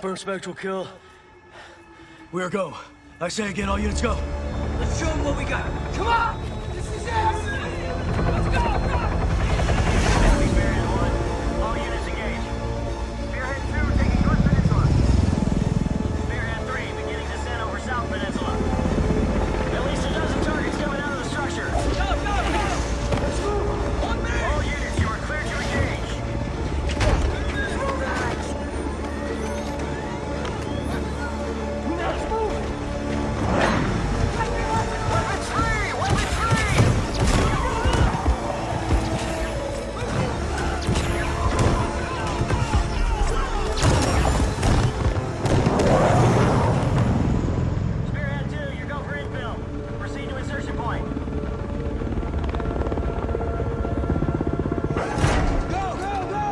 Confirmed spectral kill. We're go. I say again, all units go. Let's show them what we got. Come on! This is it! Let's go! Enemy Spearhead 1. All units engaged. Spearhead 2 taking North Peninsula. Spearhead 3 beginning descent over South Peninsula. At least a dozen targets coming out of the structure. Go! Let's move! On me! All units, you are cleared to engage. Let's move! Spearhead 2, your go for infill. Proceed to insertion point. Go, go, go!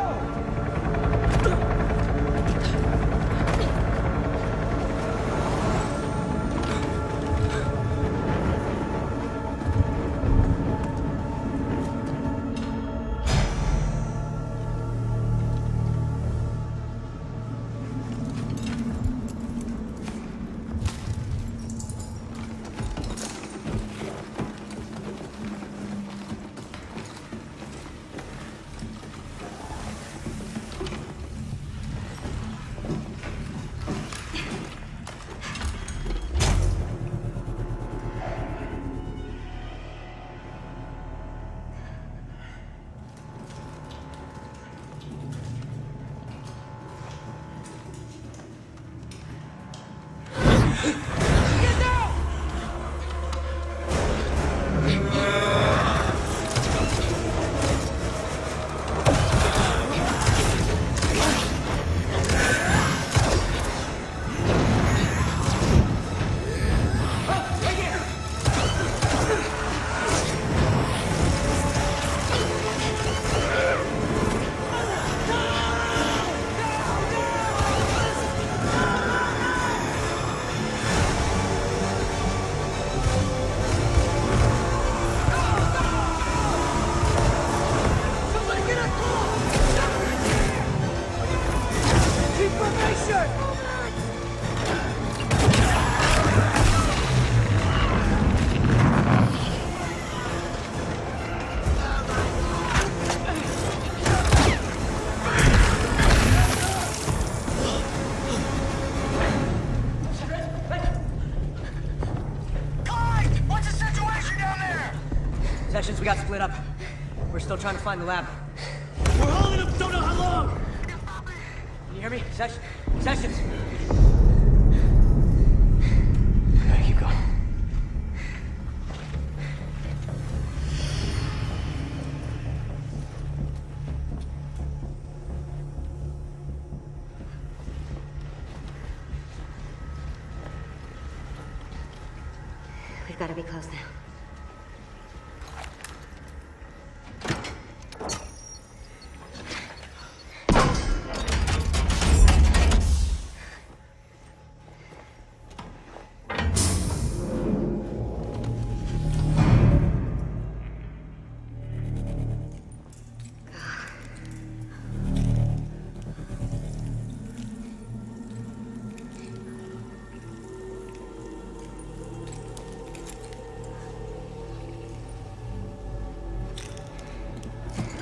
What's the situation down there? Sections, we got split up. We're still trying to find the lab. We're holding them, don't know how long! Can you hear me? Sections. We gotta keep going. We've got to be close now.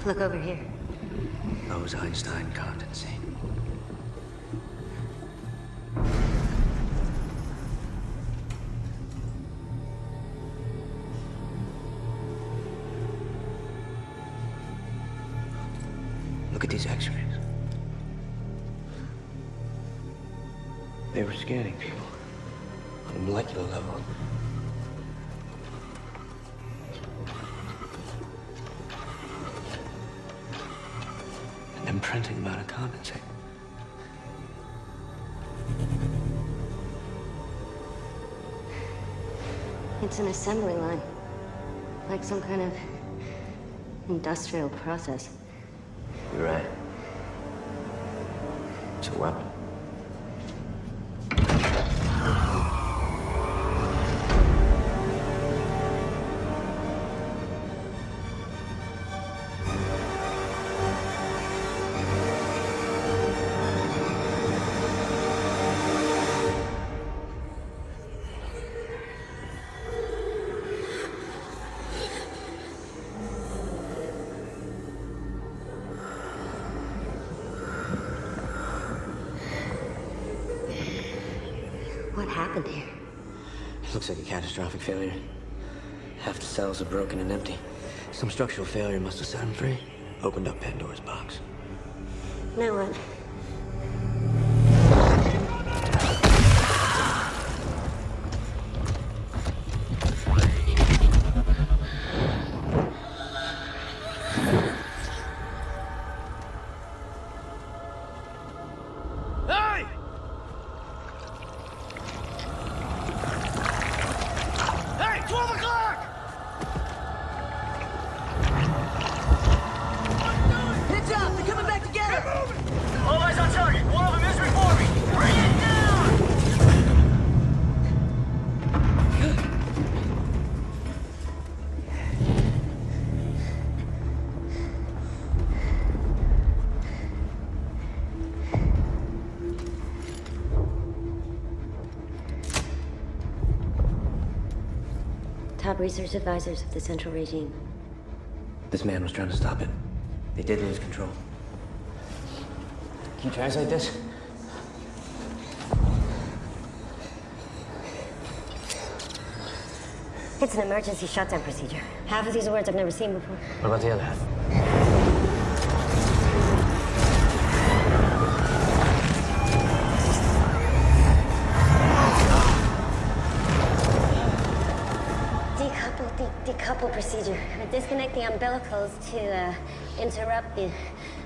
Look over here. Bose-Einstein condensate. Look at these x-rays. They were scanning people on a molecular level. Imprinting them out of condensate. It's an assembly line. Like some kind of industrial process. You're right. It's a weapon. happened here? It looks like a catastrophic failure. Half the cells are broken and empty. Some structural failure must have set them free. Opened up Pandora's box. Now what? Hey! Hey, 12 o'clock! Heads up! They're coming back together! They're moving! All eyes on target! One of them is reforming! Bring it down! Top research advisors of the Central Regime. This man was trying to stop it. They did lose control. Can you translate this? It's an emergency shutdown procedure. Half of these words I've never seen before. What about the other half? Decouple procedure. Disconnect the umbilicals to interrupt the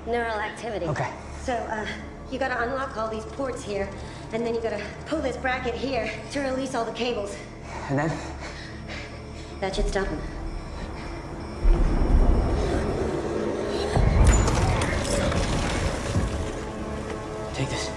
neural activity. Okay. So, you gotta unlock all these ports here, and then you gotta pull this bracket here to release all the cables. And then? That should stop them. Take this.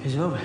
He's moving.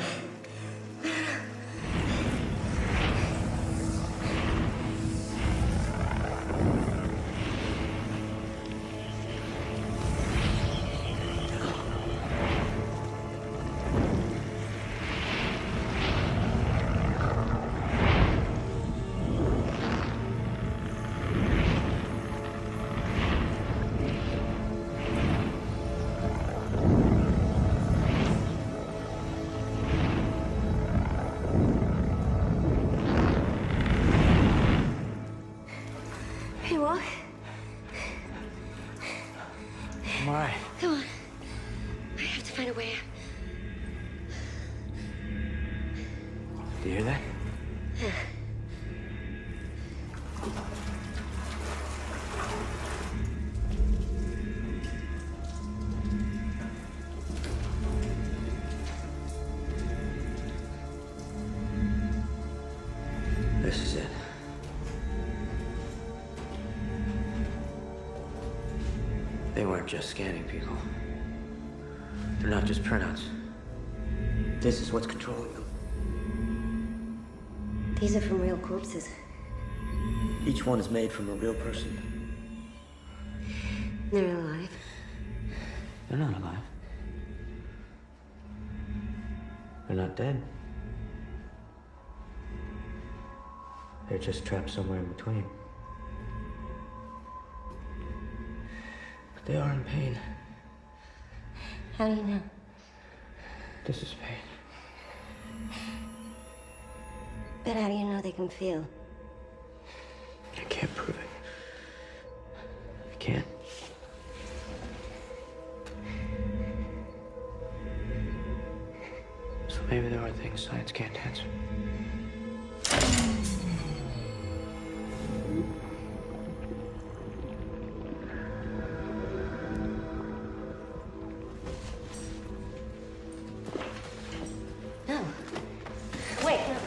Hey, walk. I'm all right. Come on. I have to find a way out. Do you hear that? Yeah. This is it. They weren't just scanning people. They're not just printouts. This is what's controlling them. These are from real corpses. Each one is made from a real person. They're alive. They're not alive. They're not dead. They're just trapped somewhere in between. But they are in pain. How do you know? This is pain. But how do you know they can feel? I can't prove it. I can't. So maybe there are things science can't answer. No. Wait, no.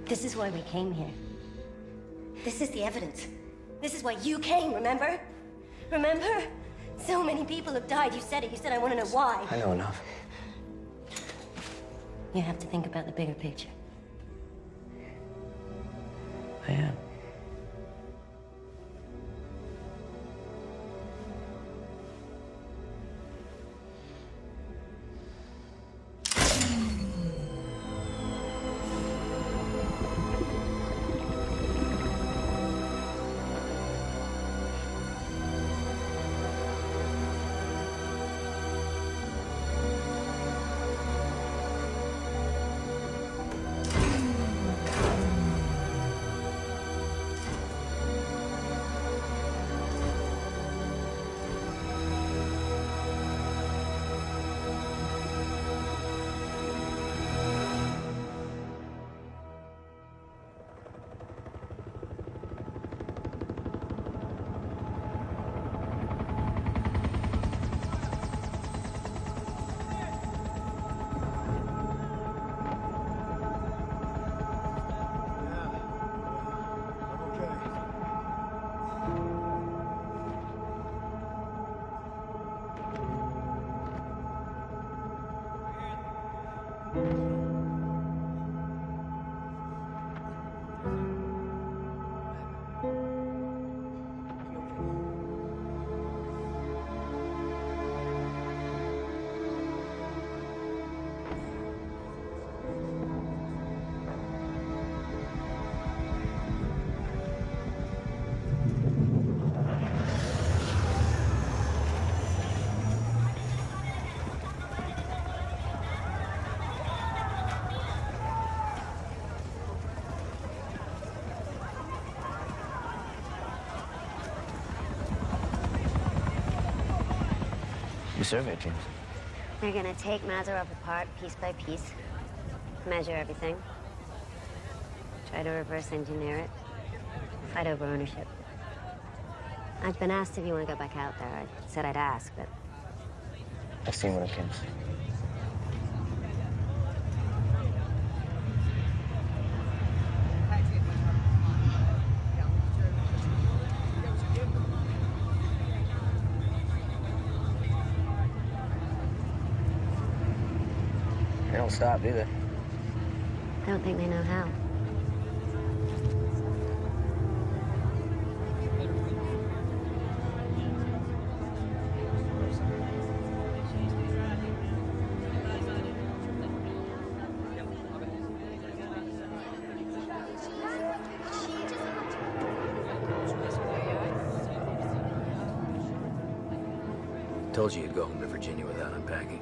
This is why we came here. This is the evidence. This is why you came, remember? Remember? So many people have died. You said it. You said I want to know why. I know enough. You have to think about the bigger picture. I am. The survey teams. They're gonna take Mazarov apart piece by piece, measure everything, try to reverse engineer it, fight over ownership. I've been asked if you want to go back out there. I said I'd ask, but... I've seen what it can. don't stop, do they? I don't think they know how. Told you you'd go home to Virginia without unpacking.